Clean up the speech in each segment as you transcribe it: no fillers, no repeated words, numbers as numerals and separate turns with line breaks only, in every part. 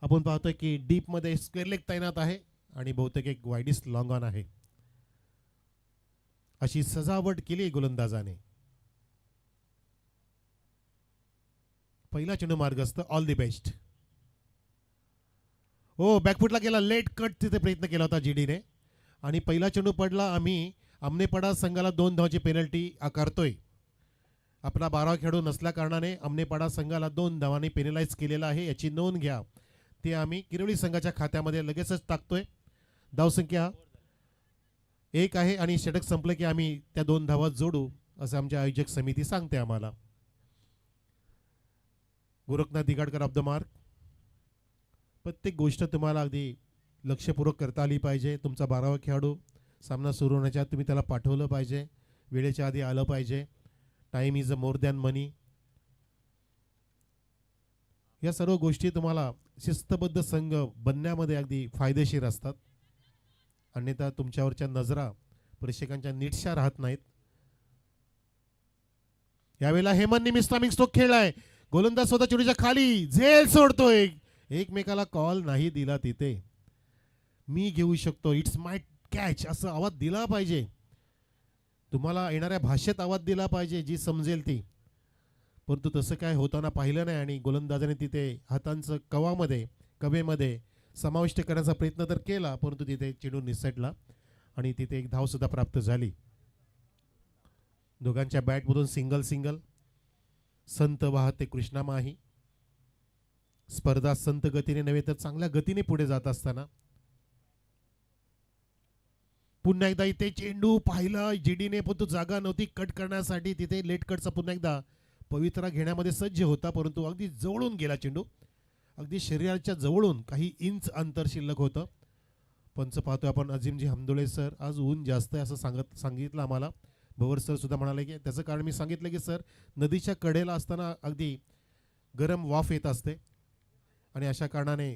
आपण पाहतोय की डीपमध्ये स्क्वेअर लेग तैनात आहे आणि बहुतेक एक वाईडिस्ट लॉंग ऑन आहे. अशी सजावट केली गोलंदाजाने. पहिला चेंडू मार्गस्थ. All the best. हो, बॅकफुटला गेला. लेट कट तिथे प्रयत्न केला होता जीडीने आणि पहिला चेंडू पडला. आम्ही आमनेपाडा संघाला 2 धावांची पेनल्टी आकारतोय. आपला 12 खेळाडू नसल्या कारणाने आमनेपाडा संघाला 2 धावांनी पेनलाइज केलेला आहे, याची नोंद घ्या. ते आम्ही किरोळी संघाच्या खात्यामध्ये लगेचच टाकतोय. धावसंख्या 1 आहे आणि षटक संपलं की आम्ही त्या 2 धावा जोडू असं आमची आयोजक समिती सांगते आम्हाला. Gorakhnath Digadkar off the mark. प्रत्येक गोष्ट तुम्हाला अगदी लक्षपूर्वक करता आली पाहिजे. तुमचा 12वा खेळाडू सामना सुरू होण्याच्या आत तुम्ही त्याला पाठवलं पाहिजे, वेळेच्या आधी आलं पाहिजे. Time is a more than money. या सर्व गोष्टी तुम्हाला शिस्तबद्ध संघ बनण्यामध्ये अगदी फायदेशीर असतात. अन्यथा तुमच्यावरच्या नजरा प्रेक्षकांच्या नीटशा राहत नाहीत. यावेळेला हेमंतने मिस्टामिंग स्ट्रोक खेळलाय. गोलंदाज स्वतः चेंडूच्या खाली झेल सोडतोय. एकमेकाला कॉल नाही दिला तिथे. मी घेऊ शकतो, इट्स माय कॅच असं आवाज दिला पाहिजे. तुम्हाला येणाऱ्या भाषेत आवाज दिला पाहिजे जी समजेल ती. परंतु तसं काय होताना पाहिलं नाही आणि गोलंदाजाने तिथे हातांचं कवेमध्ये समाविष्ट करण्याचा प्रयत्न तर केला, परंतु तिथे चेंडू निसटला आणि तिथे एक धाव सुद्धा प्राप्त झाली. दोघांच्या बॅटमधून सिंगल. संत वाहते कृष्णा माही. स्पर्धा संत गतीने नव्हे तर चांगल्या गतीने पुढे जात असताना पुन्हा एकदा इथे चेंडू पाहिला जीडीने, पण तो जागा नव्हती कट करण्यासाठी. तिथे लेट कटचा पुन्हा एकदा पवित्रा घेण्यामध्ये सज्ज होता, परंतु अगदी जवळून गेला चेंडू. अगदी शरीराच्या जवळून काही इंच अंतर शिल्लक होतं. पंच पाहतोय आपण अजिमजी हमदोळे सर. आज ऊन जास्त आहे असं सांगितलं आम्हाला. भवर सर सुद्धा म्हणाले की त्याचं कारण मी सांगितलं की सर नदीच्या कडेला असताना अगदी गरम वाफ येत असते आणि अशा कारणाने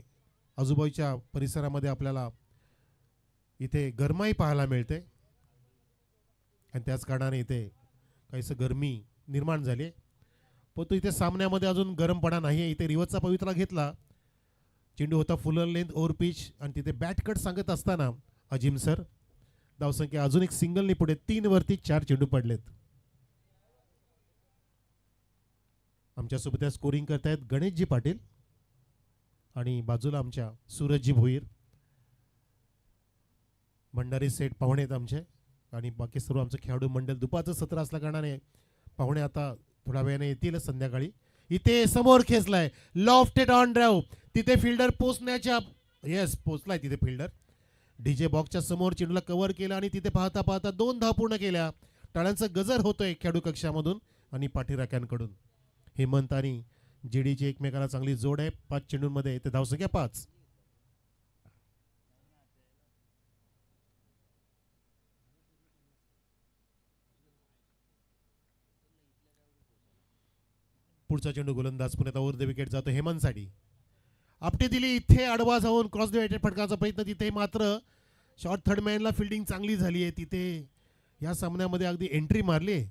आजूबाजूच्या परिसरामध्ये आपल्याला इथे गरमाई पाहायला मिळते आणि त्याच कारणाने इथे काहीसं गरमी निर्माण झाली. पण तो इथे सामन्यामध्ये अजून गरमपणा नाही आहे. इथे रिवर्सचा पवित्रा घेतला. चेंडू होता फुलर लेंथ ओव्हर पिच आणि तिथे बॅट कट सांगत असताना अजिम सर धावसंख्या अजून एक सिंगलने पुढे. 3 वरती 4 चेंडू पडलेत. आमच्यासोबत स्कोरिंग करतायत गणेशजी पाटील आणि बाजूला आमच्या सूरजजी भोईर. भंडारी सेठ पाहुणे आहेत आमचे आणि बाकी सर्व आमचं खेळाडू मंडळ. दुपारचं सत्र असल्या कारणाने पाहुणे आता थोड्या वेळाने येतील संध्याकाळी. इथे समोर खेचलाय लॉफ्टेड ऑन ड्राइव्ह. तिथे फिल्डर पोचण्याच्या पोचलाय तिथे फिल्डर. डीजे बॉक्सच्या समोर चेंडूला कव्हर केला आणि तिथे पाहता 2 धावा पूर्ण केल्या. टाळ्यांचा गजर होतोय खेळाडू कक्षामधून आणि पाठीराख्यांकडून. हेमंत आणि जीडीची एकमेकाला चांगली जोड आहे. 5 चेंडूंमध्ये ते धावसंख्या 5. पुढचा चेंडू गोलंदाज पुण्यात ओव्हर द विकेट जातो हेमंतसाठी. आपटे दिली. इथे आडवा जाऊन क्रॉस द विकेट फटकाचा प्रयत्न. तिथे मात्र शॉर्ट थर्ड मॅनला फिल्डिंग चांगली झाली आहे. तिथे या सामन्यामध्ये अगदी एंट्री मारली आहे.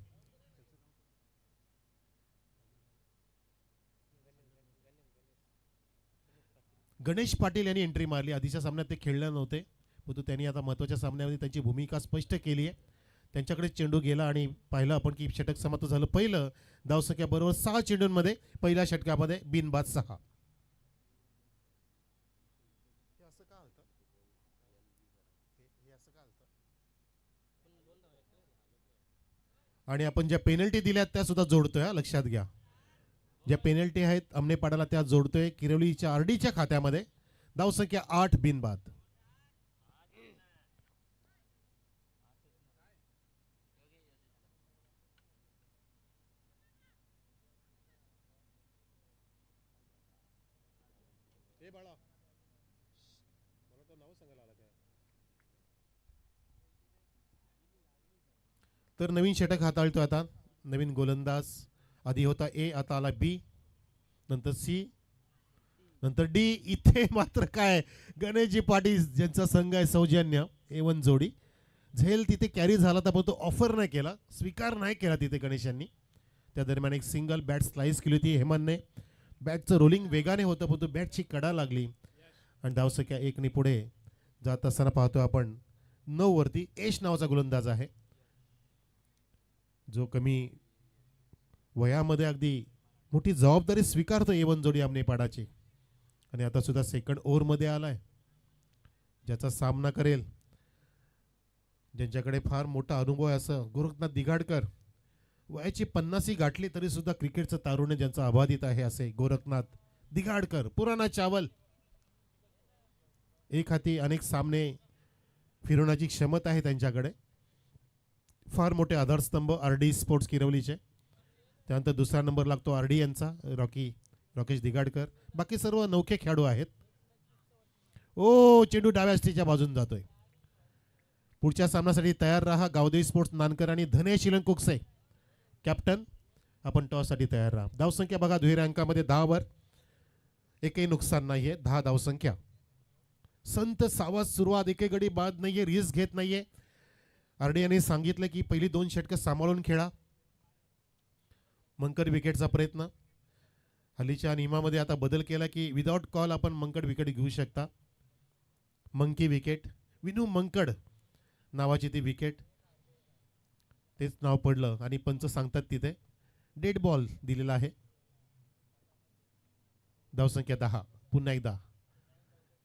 गणेश पाटील यांनी एंट्री मारली. आधीच्या सामन्यात ते खेळले नव्हते, परंतु त्यांनी आता महत्त्वाच्या सामन्यामध्ये त्यांची भूमिका स्पष्ट केली आहे. त्यांच्याकडे चेंडू गेला आणि पाहिलं आपण की षटक समाप्त झालं. पहिलं धावसंख्या बरोबर 6 चेंडूंमध्ये पहिल्या षटकामध्ये बिनबाद 6. आणि आपण ज्या पेनल्टी दिल्यात त्या सुद्धा जोडतोय, लक्षात घ्या. ज्या पेनल्टी आहेत आमनेपाडाला त्या जोडतोय किरवलीच्या आरडीच्या खात्यामध्ये. धावसंख्या 8 बिनबाद. तर नवीन षटक हाताळतो आता नवीन गोलंदाज. आधी होता ए, आता आला बी, नंतर सी, नंतर डी. इथे मात्र काय गणेशजी पाटील ज्यांचा संघ आहे सौजन्य A1 जोडी. झेल तिथे कॅरी झाला तर तो ऑफर नाही केला, स्वीकार नाही केला तिथे गणेशांनी. त्या दरम्यान एक सिंगल बॅट स्लाइस केली होती हेमंतने. बॅटचं रोलिंग वेगाने होतं, परंतु बॅटची कडा लागली आणि धावसंख्या 1 पुढे जात असताना पाहतो आपण 9 वरती एश नावाचा गोलंदाज आहे, जो कमी वयामध्ये अगदी मोठी जबाबदारी स्वीकारतो A1 जोडी आमनेपाडाची. आणि आता सुद्धा सेकंड ओव्हरमध्ये आलाय, ज्याचा सामना करेल, ज्यांच्याकडे फार मोठा अनुभव आहे असं गोरखनाथ दिघाडकर. वयाची 50 गाठली तरी सुद्धा क्रिकेटचं तारुण्य ज्यांचं अबाधित आहे असे गोरखनाथ दिघाडकर, पुराणा चावल. एक हाती अनेक सामने फिरवण्याची क्षमता आहे त्यांच्याकडे. फार मोठे आधारस्तंभ RD स्पोर्ट्स किरवलीचे. त्यानंतर दुसरा नंबर लागतो RD यांचा, राकेश दिघाडकर. बाकी सर्व नौखे खेळाडू आहेत. ओ, चेंडू डाव्या स्टीच्या बाजून जातोय. पुढच्या सामन्यासाठी तयार राहा गावदेवी स्पोर्ट्स नानकर आणि धनेश शिलंकुकसे. कॅप्टन, आपण टॉससाठी तयार राहा. धावसंख्या बघा दुहेरी अंकामध्ये 10 वर, एकही नुकसान नाहीये, 10 धावसंख्या. संत सावध सुरुवात, एकही गडी बाद नाहीये, रिस्क घेत नाहीये. RD यांनी सांगितलं की पहिली 2 षटकं सांभाळून खेळा. मंकड विकेटचा प्रयत्न. हल्लीच्या नियमामध्ये आता बदल केला की विदाउट कॉल आपण मंकड विकेट घेऊ शकता. मंकी विकेट, विनू मंकड नावाची ती विकेट, तेच नाव पडलं आणि पंच सांगतात तिथे डेड बॉल दिलेला आहे. धावसंख्या 10. पुन्हा एकदा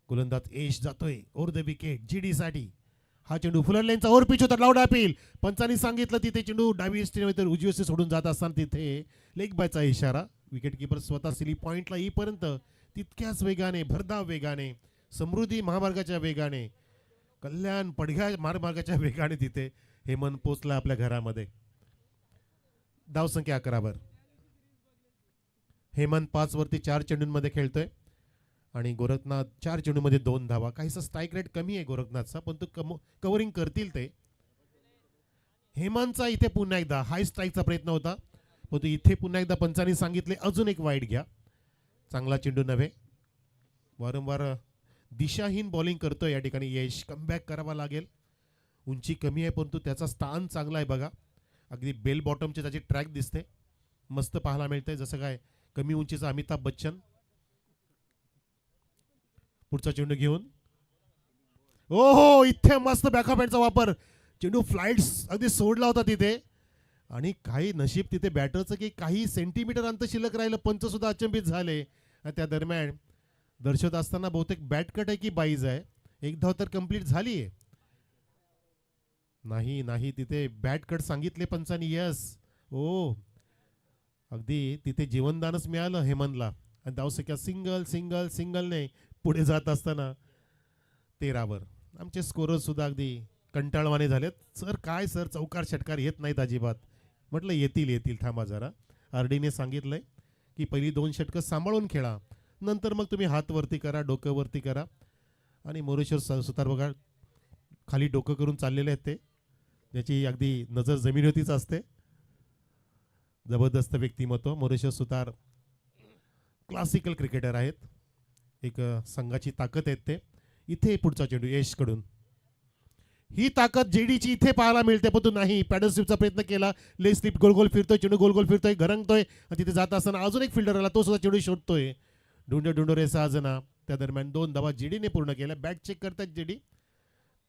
गोलंदाज एश जातोय ओव्हर द विकेट GD साठी. हा चेंडू फुलर लाईनचा ओव्हर पिच होता, लाऊड अपील. पंचांनी सांगितलं तिथे चेंडू डावी तर उजवी सोडून जात असताना तिथे लेग बायचा इशारा. विकेट किपर स्वतः स्लिप पॉइंटला येईपर्यंत तितक्याच वेगाने, भरधाव वेगाने, समृद्धी महामार्गाच्या वेगाने, कल्याण पडघा महामार्गाच्या वेगाने तिथे हेमंत पोचला आपल्या घरामध्ये. धावसंख्या 11 वर. हेमंत 5 वरती 4 चेंडूंमध्ये खेळतोय आणि गोरखनाथ 4 चेंडूमध्ये 2 धावा. काहीसा स्ट्राईक रेट कमी आहे गोरखनाथचा, पण तो कव्हरिंग करतील ते. हेमंतचा इथे पुन्हा एकदा हाय स्ट्राईकचा प्रयत्न होता, पण तो इथे पुन्हा एकदा पंचांनी सांगितले अजून एक वाईट घ्या. चांगला चेंडू नव्हे. वारंवार दिशाहीन बॉलिंग करतोय या ठिकाणी यश. कमबॅक करावा लागेल. उंची कमी आहे परंतु त्याचा स्थान चांगला आहे बघा. अगदी बेल बॉटमची त्याची ट्रॅक दिसते, मस्त पाहायला मिळते, जसं काय कमी उंचीचा अमिताभ बच्चन. पुढचा चेंडू घेऊन, ओहो, इथे मस्त बॅकहँडचा वापर. चेंडू फ्लाइट्स अगदी सोडला होता तिथे आणि काही नशीब तिथे बॅटरचं की काही सेंटीमीटर अंतर शिल्लक राहिलं. पंच सुद्धा अचंबित झाले. त्या दरम्यान दर्शवत असताना बहुतेक बॅट कट आहे की बाईज आहे. एक धाव तर कंप्लीट झाली आहे. नाही तिथे बॅट कट सांगितले पंचांनी. यस, ओ, अगदी तिथे जीवनदानच मिळालं हेमंतला. आणि धावसंख्या सिंगलने पुढे जात असताना 13 वर. आमचे स्कोरर सुद्धा अगदी कंटाळवाने झालेत. सर चौकार षटकार येत नाहीत अजिबात. म्हटलं येतील थांबा जरा. RDने सांगितलंय की पहिली 2 षटकं सांभाळून खेळा, नंतर मग तुम्ही हात वरती करा, डोकं वरती करा. आणि मोरेश्वर सुतार बघा खाली डोकं करून चाललेले आहेत ते, ज्याची अगदी नजर जमिनीवरतीच असते. जबरदस्त व्यक्तिमत्व. मोरेश्वर सुतार क्लासिकल क्रिकेटर आहेत. एक संघाची ताकद आहेत ते. इथे पुढचा चेंडू यश कडून. ही ताकद जेडीची इथे पाहायला मिळते, पण तो नाही. पॅडल स्लिपचा प्रयत्न केला, लेग स्लिप गोल फिरतोय, चेंडू गोल फिरतोय, घरंगतोय. तिथे जात असताना अजून एक फिल्डर आला, तो सुद्धा चेंडू शोधतोय. ढुंडो रे 6 जना. त्या दरम्यान 2 धावा जीडीने पूर्ण केल्या. बॅट चेक करतात जीडी.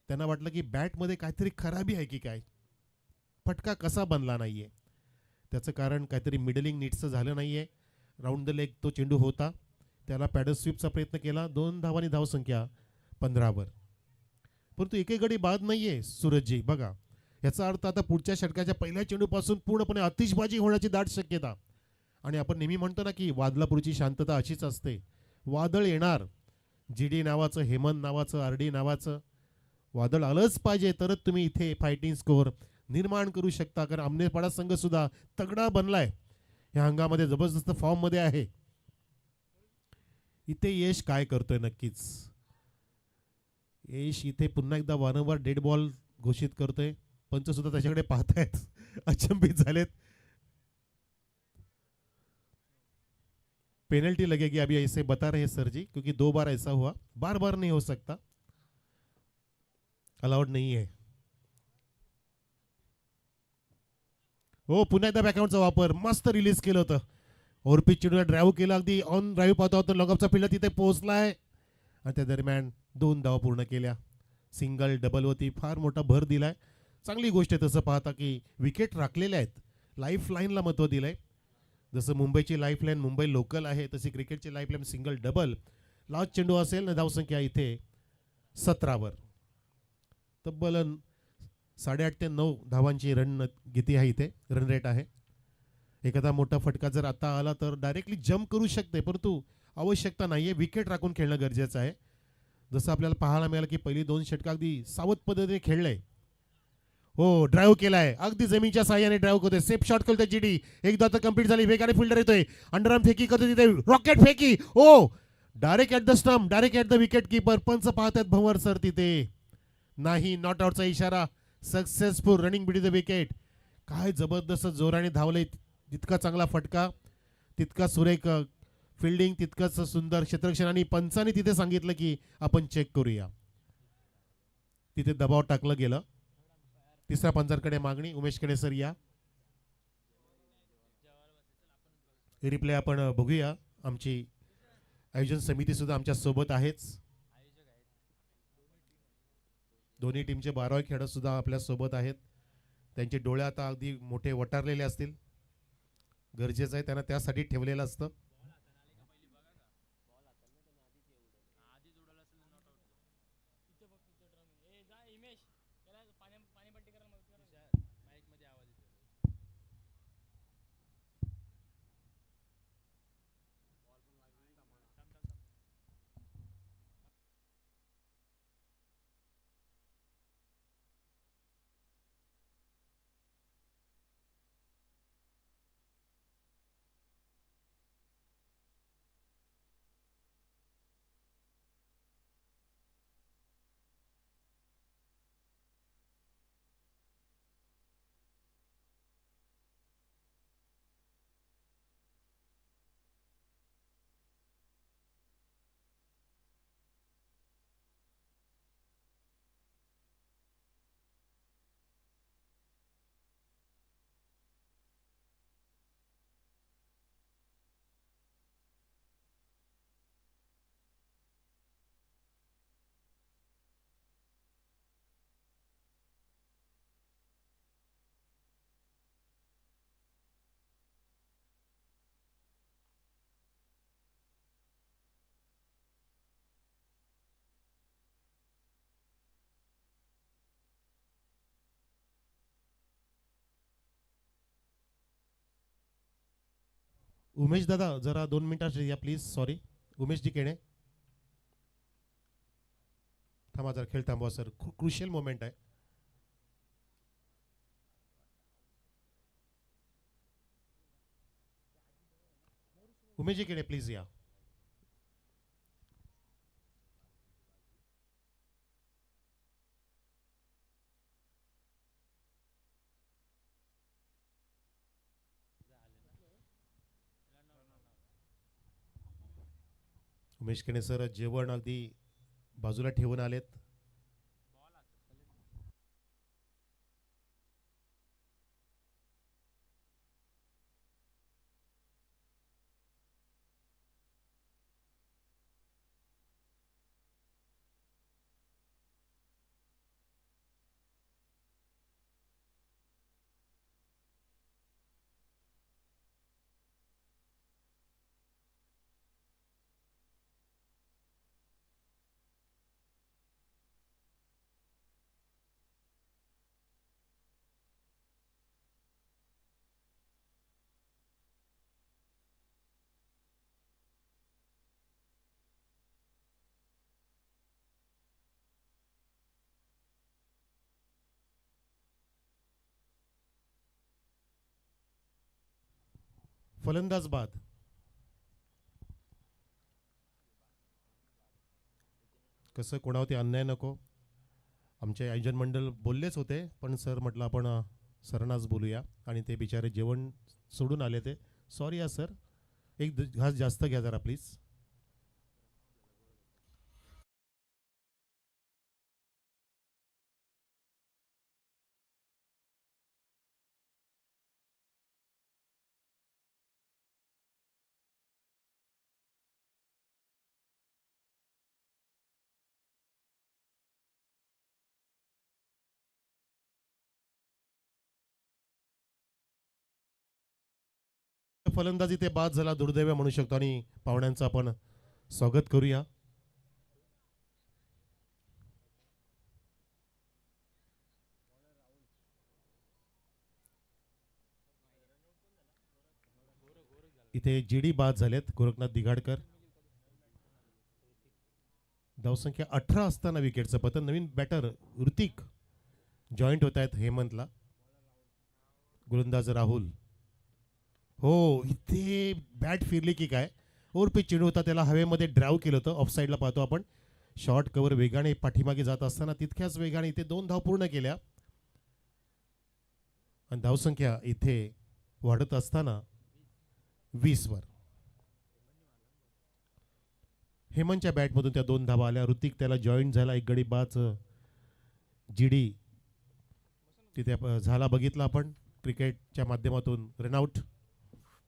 त्यांना वाटलं की बॅटमध्ये काहीतरी खराबी आहे की काय, फटका कसा बनला नाहीये. त्याचं कारण काहीतरी मिडलिंग नीटचं झालं नाहीये. राऊंड द लेग तो चेंडू होता, त्याला पॅडल स्वीपचा प्रयत्न केला. 2 धावांनी धावसंख्या 15 वर. परंतु एकही गडी बाद नाहीये सूरजजी. बघा, याचा अर्थ आता पुढच्या षटकाच्या पहिल्या चेंडूपासून पूर्णपणे आतिषबाजी होण्याची दाट शक्यता. आणि आपण नेहमी म्हणतो ना की वादलापूरची शांतता अशीच असते. वादळ येणार. जीडी नावाचं, हेमंत नावाचं, RD नावाचं वादळ आलंच पाहिजे, तरच तुम्ही इथे फायटिंग स्कोअर निर्माण करू शकता. कारण आमनेपाडा संघ सुद्धा तगडा बनलाय, ह्या हंगामध्ये जबरदस्त फॉर्म मध्ये आहे. इथे यश काय करतोय नक्कीच. यश इथे पुन्हा एकदा वारंवार डेड बॉल घोषित करतोय. पंच सुद्धा त्याच्याकडे पाहतायत, अचंबित झालेत. पेनल्टी लगेगी अभी, ऐसे बता रहे सर जी, क्योंकि 2 बार ऐसा हुआ, बार नहीं हो सकता, अलाउड नहीं है. हो, पुन्हा एकदा बॅकआउटचा वापर मस्त रिलीज केलं होतं. ओव्हरपिच चेंडूला ड्राईव्ह केला, अगदी ऑन ड्राईव्ह पाहतो होतो. लॉंगअपचा फील्डर तिथे पोहोचलाय आणि त्या दरम्यान 2 धावा पूर्ण केल्या. सिंगल डबलवरती फार मोठा भर दिलाय. चांगली गोष्ट आहे तसं पाहता की विकेट राखलेल्या आहेत. लाईफ लाईनला महत्त्व दिलंय. जसं मुंबईची लाईफलाईन मुंबई लोकल आहे तशी क्रिकेटची लाईफलाईन सिंगल डबल. लास्ट चेंडू असेल ना धावसंख्या इथे 17वर. तब्बल 8.5 ते 9 धावांची रन गती आहे इथे रन रेट आहे. एखादा मोठा फटका जर आता आला तर डायरेक्टली जम्प करू शकते परंतु आवश्यकता नाहीये. विकेट राखून खेळणं गरजेचं आहे. जसं आपल्याला पाहायला मिळालं की पहिली 2 षटकं अगदी सावध पद्धतीने खेळलंय. हो ड्राईव्ह केलाय अगदी जमीनच्या साह्याने ड्राईव्ह करतोय. सेफ शॉट करतोय जीडी. एकदा तर कंप्लीट झाली. वेगाने फिल्डर येतोय. अंडरआर्म फेकी करतोय तिथे रॉकेट फेकी. Oh direct at the stump direct at the wicket keeper. पंच पाहतात भंवर सर तिथे नाही. नॉट आउटचा इशारा. Successful running between the wicket. काय जबरदस्त जोराने धावलंय. तितका चांगला फटका तितका सुरेख फिल्डिंग तितकंच सुंदर क्षेत्ररक्षण. आणि पंचाने तिथे सांगितलं की आपण चेक करूया. तिथे दबाव टाकलं गेलं. तिसऱ्या पंचांकडे मागणी. उमेशकडे सर या. रिप्ले आपण बघूया. आमची आयोजन समिती सुद्धा आमच्या सोबत आहेच. दोन्ही टीमचे 12 खेळाडू सुद्धा आपल्या सोबत आहेत. त्यांचे डोळे आता अगदी मोठे वटारलेले असतील. गरजेचं आहे त्यांना त्यासाठी ठेवलेलं असतं. उमेश दादा जरा 2 मिनिटात या प्लीज. सॉरी उमेशजी केणे. थांबा जरा खेळ थांबवा सर. क्रुशियल मोमेंट आहे. उमेशजी केणे प्लीज या. उमेश केणे सर जेवण अगदी बाजूला ठेवून आलेत. फलंदाज बाद. कसं कोणावरती अन्याय नको. आमचे आयोजन मंडळ बोललेच होते पण सर म्हटलं आपण सरांनाच बोलूया. आणि ते बिचारे जेवण सोडून आले ते. सॉरी या सर. एक घास जास्त घ्या जरा प्लीज. फलंदाजी ते बाद झाला, दुर्दैव म्हणू शकतो आणि पाहुण्यांचं आपण स्वागत करूया. इथे जीडी बाद झालेत, गोरखनाथ दिघाडकर. धावसंख्या 18 असताना विकेटचं पतन. नवीन बॅटर ऋतिक जॉईंट होत आहेत हेमंतला. गोलंदाज राहुल. हो, इथे बॅट फिरली की काय, ओव्हर पिच चेंडू होता, त्याला हवेमध्ये ड्राईव्ह केलं होतं. ऑफ साईडला पाहतो आपण. शॉर्ट कव्हर वेगाने पाठीमागे जात असताना तितक्याच वेगाने इथे 2 धाव पूर्ण केल्या आणि धावसंख्या इथे वाढत असताना 20 वर. हेमंतच्या बॅटमधून त्या 2 धावा आल्या. ऋतिक त्याला जॉईंट झाला. एक गडी बाच जीडी तिथे झाला, बघितला आपण क्रिकेटच्या माध्यमातून. रनआउट.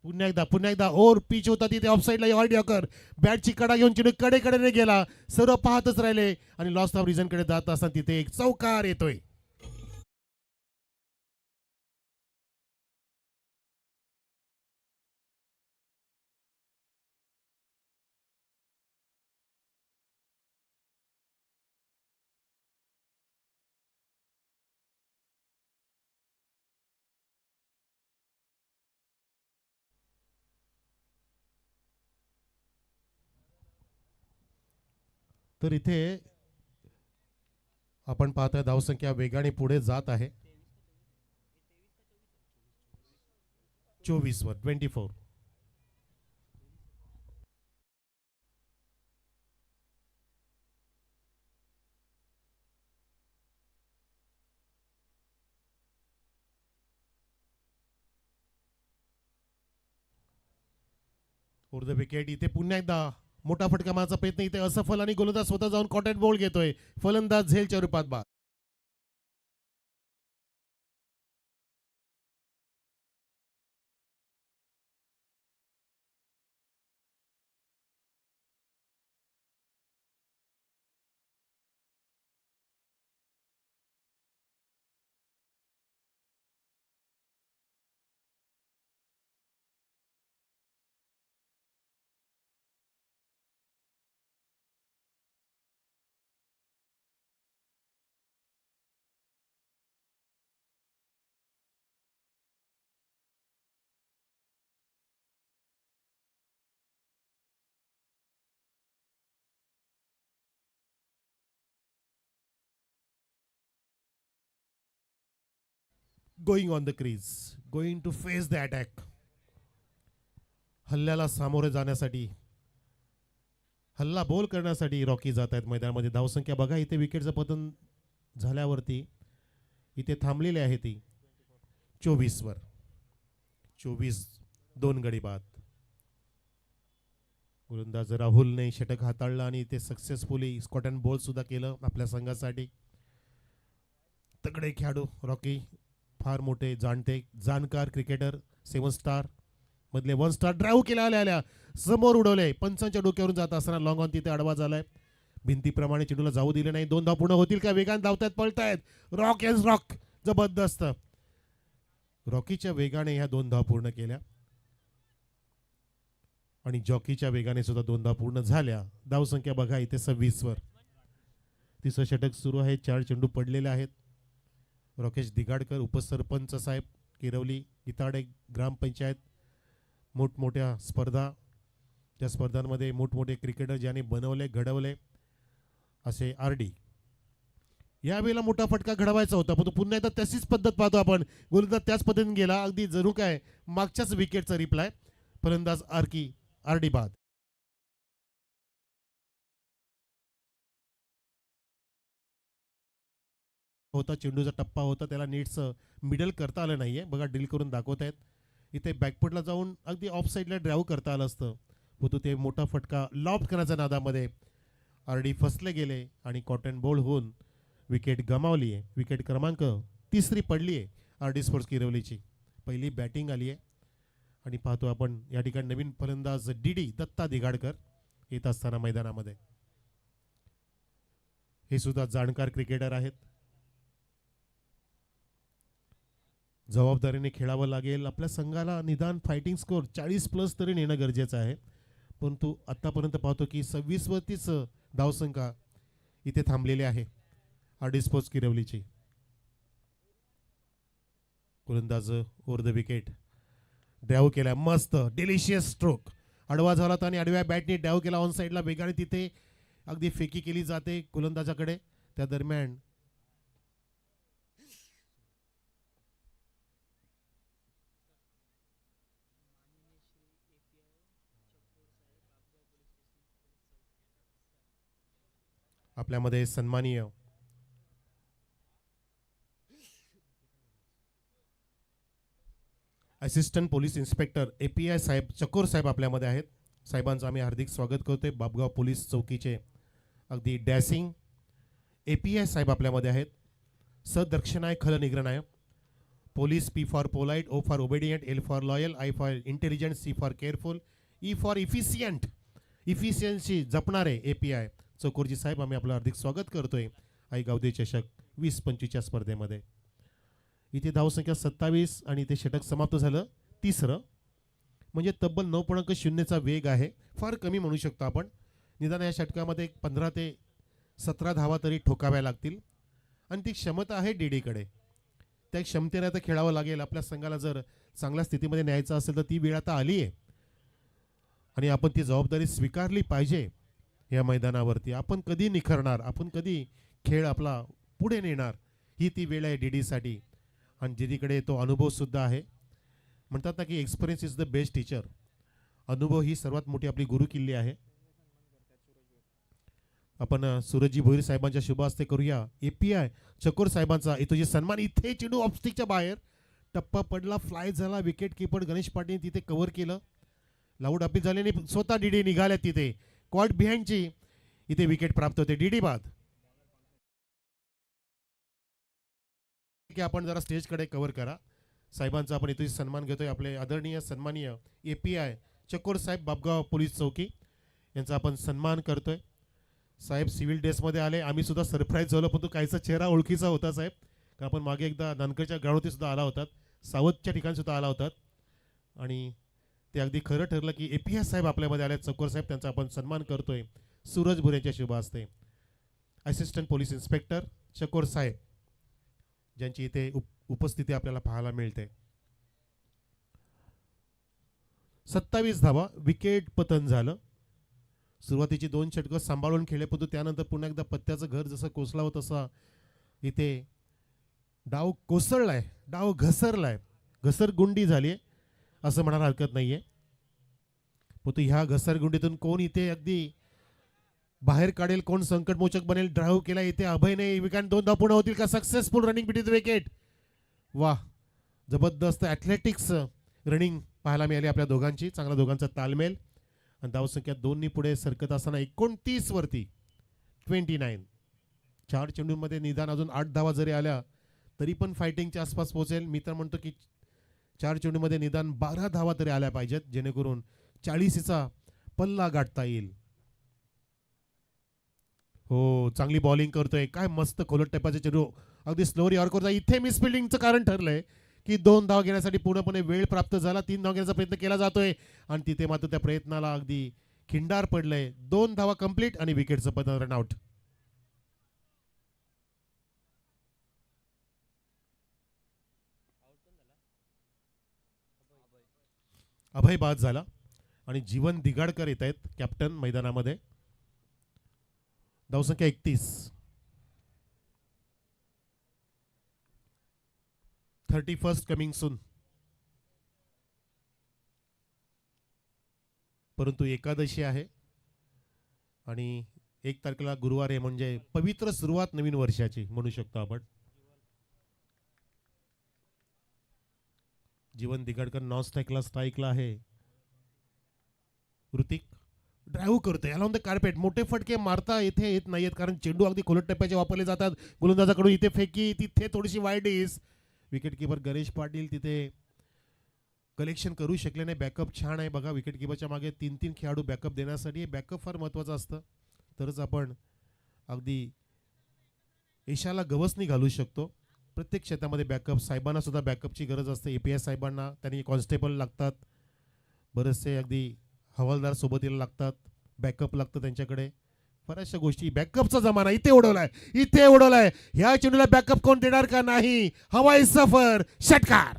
पुन्हा एकदा ओव्हर पिच होता तिथे ऑफ साईडला. यॉर्डियाकर बॅटची कडा घेऊन चेंडू कडेकडेने गेला. सर्व पाहतच राहिले आणि लॉस्ट ऑफ रिझन कडे जात असताना तिथे एक चौकार येतोय. तर इथे आपण पाहतोय धावसंख्या वेगाने पुढे जात आहे. 24 वर. 24. For the wicket. इथे पुन्हा एकदा मोठा फटका मारण्याचा प्रयत्न, इथे असफल आणि गोलंदाज स्वतः जाऊन कॉन्टॅक्ट बॉल घेतोय. फलंदाज झेलच्या रूपात बाद. Going on the crease, going to face the attack. हल्ल्याला सामोरे जाण्यासाठी, हल्ला बोल करण्यासाठी रॉकी जात आहेत मैदानामध्ये. धावसंख्या बघा इथे विकेटचं पतन झाल्यावरती इथे थांबलेली आहे ती 24 वर. 24. 2 गडी बाद. गोलंदाज राहुलने षटक हाताळलं आणि ते सक्सेसफुली स्कॉट अँड बॉल सुद्धा केलं आपल्या संघासाठी. तगडे खेळाडू रॉकी, फार मोठे जाणते जाणकार क्रिकेटर. 7 स्टार मधले 1 स्टार. ड्राईव्ह केला आल्या समोर उडवले. पंचांच्या डोक्यावरून जात असताना लॉंग ऑन तिथे आडवा झालाय. भिंतीप्रमाणे चेंडूला जाऊ दिले नाही. 2 धाव पूर्ण होतील का? वेगाने धावतायत, पळतायत. रॉक एज रॉक, जबरदस्त. रॉकीच्या वेगाने ह्या 2 धाव पूर्ण केल्या आणि जॉकीच्या वेगाने सुद्धा 2 धाव पूर्ण झाल्या. धावसंख्या बघा इथे 26 वर. तिसरं षटक सुरू आहे. 4 चेंडू पडलेले आहेत. राकेश दिघाडकर, उपसरपंच साहेब, किरवली, इताडे ग्रामपंचायत. मोठमोठ्या स्पर्धा, त्या स्पर्धांमध्ये मोठमोठे क्रिकेटर ज्यांनी बनवले घडवले असे आरडी. यावेळेला मोठा फटका घडवायचा होता, पण पुन्हा एकदा तशीच पद्धत पाहतो आपण. गोलंदाज त्याच पद्धतीने गेला, अगदी जणू काय मागच्याच विकेटचा रिप्लाय. फलंदाज आरडी बाद. होता चेंडूचा टप्पा होता, त्याला नीटचं मिडल करता आलं नाहीये. बघा ड्रिल करून दाखवत आहेत. इथे बॅकफुटला जाऊन अगदी ऑफ साईडला ड्राईव्ह करता आलं असतं, होतो ते मोठा फटका लॉफ्ट करण्याच्या नादामध्ये आरडी फसले गेले आणि कॉटन बॉल होऊन विकेट गमावली आहे. विकेट क्रमांक 3री पडली आहे आरडी स्पोर्ट्स किरवलीची. पहिली बॅटिंग आली आहे आणि पाहतो आपण या ठिकाणी नवीन फलंदाज डीडी दत्ता दिघाडकर येत असताना मैदानामध्ये. हे सुद्धा जाणकार क्रिकेटर आहेत. जबाबदारीने खेळावं लागेल. आपल्या संघाला निदान फायटिंग स्कोर 40+ तरी नेणं गरजेचं आहे. परंतु आतापर्यंत पाहतो की 26वरतीच धावसंख्या इथे थांबलेली आहे आरडी किरवलीची. गोलंदाज ओव्हर द विकेट ड्राईव्ह केला, मस्त डिलिशियस स्ट्रोक. आडवा झाला आणि आडव्या बॅटने ड्राईव्ह केला ऑन साईडला, वेगाने तिथे अगदी फेकी केली जाते गोलंदाजाकडे. त्या दरम्यान आपल्यामध्ये सन्माननीय असिस्टंट पोलीस इन्स्पेक्टर API साहेब चकोर साहेब आपल्यामध्ये आहेत. साहेबांचं आम्ही हार्दिक स्वागत करतोय. बापगाव पोलीस चौकीचे अगदी डॅसिंग API साहेब आपल्यामध्ये आहेत. सदर्शनाय खल निग्रनाय police, P for polite, O for obedient, L for loyal, I for intelligent, C for careful, E for efficient, efficiency जपणारे API चकोरजी साहेब आम्ही आपलं हार्दिक स्वागत करतोय आई गावदे चषक 20-25च्या स्पर्धेमध्ये. इथे धावसंख्या 27 आणि इथे षटक समाप्त झालं तिसरं. म्हणजे तब्बल 9.0चा वेग आहे. फार कमी म्हणू शकतो आपण. निदान या षटकामध्ये 15 ते 17 धावा तरी ठोकाव्या लागतील आणि ती क्षमता आहे डीडीकडे. त्या क्षमतेने आता खेळावं लागेल. आपल्या संघाला जर चांगल्या स्थितीमध्ये न्यायचं असेल तर ती वेळ आता आली आहे आणि आपण ती जबाबदारी स्वीकारली पाहिजे. या मैदानावरती आपण कधी निखरणार, आपण कधी खेळ आपला पुढे नेणार, ही ती वेळ आहे डीडीसाठी. आणि डीडीकडे तो अनुभवसुद्धा आहे. म्हणतात ना की experience is the best teacher. अनुभव ही सर्वात मोठी आपली गुरु किल्ली आहे. आपण सूरजजी भोईर साहेबांच्या शुभ हस्ते करूया. API चकोर साहेबांचा इथं सन्मान. इथे चेंडू ऑफस्टिकच्या बाहेर टप्पा पडला, फ्लाय झाला. विकेट किपर गणेश पाटील तिथे कव्हर केलं. लाऊड अपील झाल्याने स्वतः डीडी निघाल्या तिथे. कॉट बिहाइंडची इथे विकेट प्राप्त होते. डीडी बाद. की आपण जरा स्टेजकडे कव्हर करा. साहेबांचा आपण इथे सन्मान घेतोय. आपले आदरणीय सन्माननीय API चकोर साहेब बापगाव पोलीस चौकी यांचा आपण सन्मान करतोय. साहेब सिव्हिल ड्रेसमध्ये आले. आम्ही सुद्धा सरप्राईज झालो, पण तो काहीचा चेहरा ओळखीचा होता साहेब. कारण आपण मागे एकदा नानकरच्या ग्राउंडवरती सुद्धा आला होतात, सावतच्या ठिकाणी सुद्धा आला होतात आणि ते अगदी खरं ठरलं की API साहेब आपल्यामध्ये आले. चकोर साहेब त्यांचा आपण सन्मान करतोय सूरज भुरेच्या शुभ हस्ते. असिस्टंट पोलीस इन्स्पेक्टर चकोर साहेब ज्यांची इथे उपस्थिती आपल्याला पाहायला मिळते. 27 धावा. विकेट पतन झालं. सुरुवातीची 2 षटकं सांभाळून खेळले, परंतु त्यानंतर पुन्हा एकदा पत्त्याचं घर जसं कोसळावं तसा इथे डाव कोसळलाय, डाव घसरलाय, घसरगुंडी झाली आहे असं म्हणायला हरकत नाहीये. परंतु ह्या घसरगुंडीतून कोण इथे अगदी बाहेर काढेल, कोण संकटमोचक बनेल. ड्राईव्ह केला इथे अभयने. विकेट 2 धावा पूर्ण होतील का? Successful running between the wicket. वाह, जबरदस्त ॲथलेटिक्स रनिंग पाहायला मिळाली आपल्या दोघांची. चांगला दोघांचा तालमेल. आणि धावसंख्या 2 पुढे सरकत असताना 29 वरती 29. 4 चेंडूंमध्ये निदान अजून 8 धावा जरी आल्या तरी पण फायटिंगच्या आसपास पोहोचेल. मी तर म्हणतो की 4 चेंडूमध्ये निदान 12 धावा तरी आल्या पाहिजेत, जेणेकरून 40चा पल्ला गाठता येईल. हो, चांगली बॉलिंग करतोय. काय मस्त खोलट टाईपाचे चेंडू अगदी स्लोअर यॉर्करचा. इथे मिस फिल्डिंगचं कारण ठरलंय की 2 धाव घेण्यासाठी पूर्णपणे वेळ प्राप्त झाला. 3 धाव घेण्याचा प्रयत्न केला जातोय आणि तिथे मात्र त्या प्रयत्नाला अगदी खिंडार पडलंय. 2 धावा कंप्लीट आणि विकेटचं पतन, रनआउट. अभय बाद झाला आणि जीवन दिगाडकर येत आहेत कॅप्टन मैदानामध्ये. धावसंख्या 31. 31st coming soon. परंतु एकादशी आहे आणि 1 तारखेला गुरुवार आहे, म्हणजे पवित्र सुरुवात नवीन वर्षाची म्हणू शकतो आपण. जीवन दिगाडकर नॉन स्ट्राईकला आहे. ऋतिक ड्राईव्ह करतोय याला द कार्पेट. मोठे फटके मारता येथे येत नाहीयेत कारण चेंडू अगदी खोलट टप्प्याचे वापरले जातात. गोलंदाजाकडून इथे फेकी, तिथे थोडीशी वाईड इस. विकेट किपर गणेश पाटील तिथे कलेक्शन करू शकले नाही. बॅकअप छान आहे बघा. विकेट किपरच्या मागे 3-3 खेळाडू बॅकअप देण्यासाठी. बॅकअप फार महत्त्वाचं असतं, तरच आपण अगदी यशाला गवसणी घालू शकतो. प्रत्येक क्षेत्रामध्ये बॅकअप साहेबांना सुद्धा बॅकअपची गरज असते. APS साहेबांना त्यांनी कॉन्स्टेबल लागतात, बरेचसे अगदी हवालदार सोबतीला लागतात, बॅकअप लागतं त्यांच्याकडे. बऱ्याचशा गोष्टी बॅकअपचा जमाना इथे उडवलाय. ह्या चेंडूला बॅकअप कोण देणार का नाही. हवाई सफर षटकार.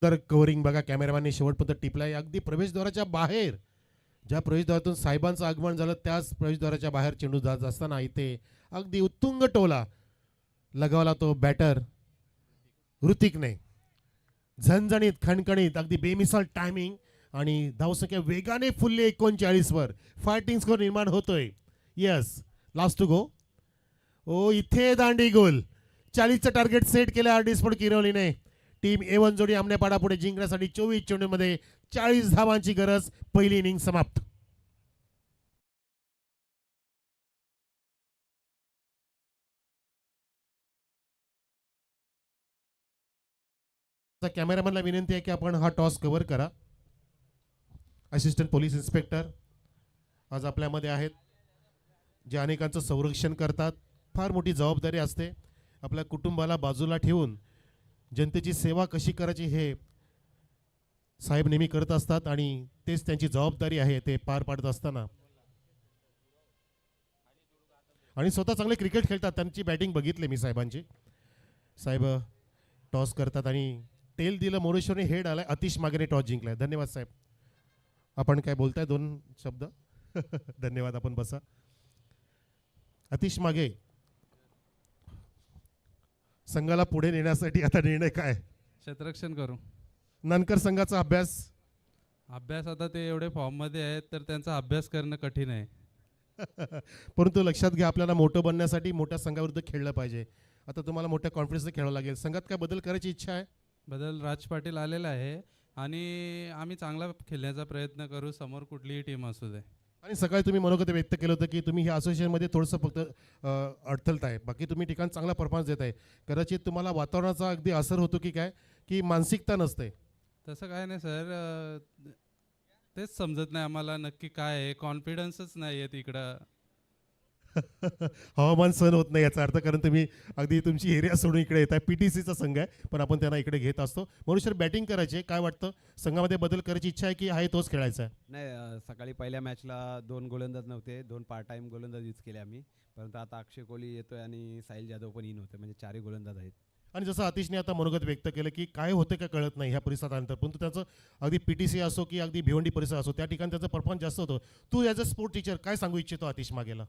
तर कव्हरिंग बघा, कॅमेरामॅनने शेवटपर्यंत टिपलाय. अगदी प्रवेशद्वाराच्या बाहेर, ज्या प्रवेशद्वारातून साहेबांचं आगमन झालं त्याच प्रवेशद्वाराच्या बाहेर चेंडू जात असताना इथे अगदी उत्तुंग टोला लगावला तो बॅटर ऋतिकने. झणझणीत, खणखणीत, अगदी बेमिसाल टायमिंग आणि धावसंख्या वेगाने फुलली 39 वर. फायटिंग स्कोर निर्माण होतोय. Yes, last two go. Oh, इथे दांडी गोल. 40चं टार्गेट सेट केलं RD स्पोर्ट किरोलीने. टीम A1 जोडी आमण्यापाडापुढे जिंकण्यासाठी 24 चेंडूमध्ये 40 धावांची गरज. पहिली इनिंग समाप्त. कॅमेरामॅनला विनंती आहे की आपण हा टॉस कव्हर करा. असिस्टंट पोलीस इन्स्पेक्टर आज आपल्यामध्ये आहेत, जे अनेकांचं संरक्षण करतात. फार मोठी जबाबदारी असते. आपल्या कुटुंबाला बाजूला ठेवून जनतेची सेवा कशी करायची हे साहेब नेहमी करत असतात आणि तेच त्यांची जबाबदारी आहे ते पार पाडत असताना. आणि स्वतः चांगले क्रिकेट खेळतात. त्यांची बॅटिंग बघितली मी साहेबांची. साहेब टॉस करतात आणि टेल दिलं, मोरेश्वरने हेड आलाय. अतिश मागेने टॉस जिंकलाय. धन्यवाद साहेब. आपण काय बोलताय 2 शब्द? धन्यवाद, आपण बसा. अतिश मागे, संघाला पुढे नेण्यासाठी आता निर्णय काय?
क्षेत्ररक्षण करू.
ननकर संघाचा अभ्यास
आता ते एवढे फॉर्ममध्ये आहेत तर त्यांचा अभ्यास करणं कठीण आहे.
परंतु लक्षात घ्या, आपल्याला मोठं बनण्यासाठी मोठ्या संघाविरुद्ध खेळलं पाहिजे. आता तुम्हाला मोठ्या कॉन्फिडन्सने खेळावं लागेल. संघात काय बदल करायची इच्छा आहे?
बदल राज पाटील आलेला आहे आणि आम्ही चांगला खेळण्याचा प्रयत्न करू, समोर कुठलीही टीम असू दे.
आणि सकाळी तुम्ही मनोगत व्यक्त केलं होतं की तुम्ही ह्या असोसिएशनमध्ये थोडंसं फक्त अडथळताय, बाकी तुम्ही ठिकाण चांगला परफॉर्मन्स देत आहे. कदाचित तुम्हाला वातावरणाचा अगदी असर होतो की काय, की मानसिकता नसते?
तसं काय नाही सर, तेच समजत नाही आम्हाला नक्की काय आहे. कॉन्फिडन्सच नाही आहे तिकडं.
हवामान सहन होत नाही याचा अर्थ, कारण तुम्ही अगदी तुमची एरिया सोडून इकडे येत आहे. PTCचा संघ आहे पण आपण त्यांना इकडे घेत असतो. म्हणून बॅटिंग करायची. काय वाटतं, संघामध्ये बदल करायची इच्छा आहे की आहे तोच खेळायचा आहे?
नाही, सकाळी पहिल्या मॅचला 2 गोलंदाज नव्हते, 2 पार्ट टाइम गोलंदाज यूज केले आम्ही. परंतु आता अक्षय कोहली येतोय आणि साहिल जाधव पण इन होते, म्हणजे 4 गोलंदाज आहेत.
आणि जसं अतिशने आता मनोगत व्यक्त केलं की काय होतं का कळत नाही ह्या परिसरानंतर, परंतु त्याचं अगदी PTC असो की अगदी भिवंडी परिसर असो, त्या ठिकाणी त्याचा परफॉर्मन्स जास्त होतो. तू ॲज अ स्पोर्ट टीचर काय सांगू इच्छितो अतिश मागेला?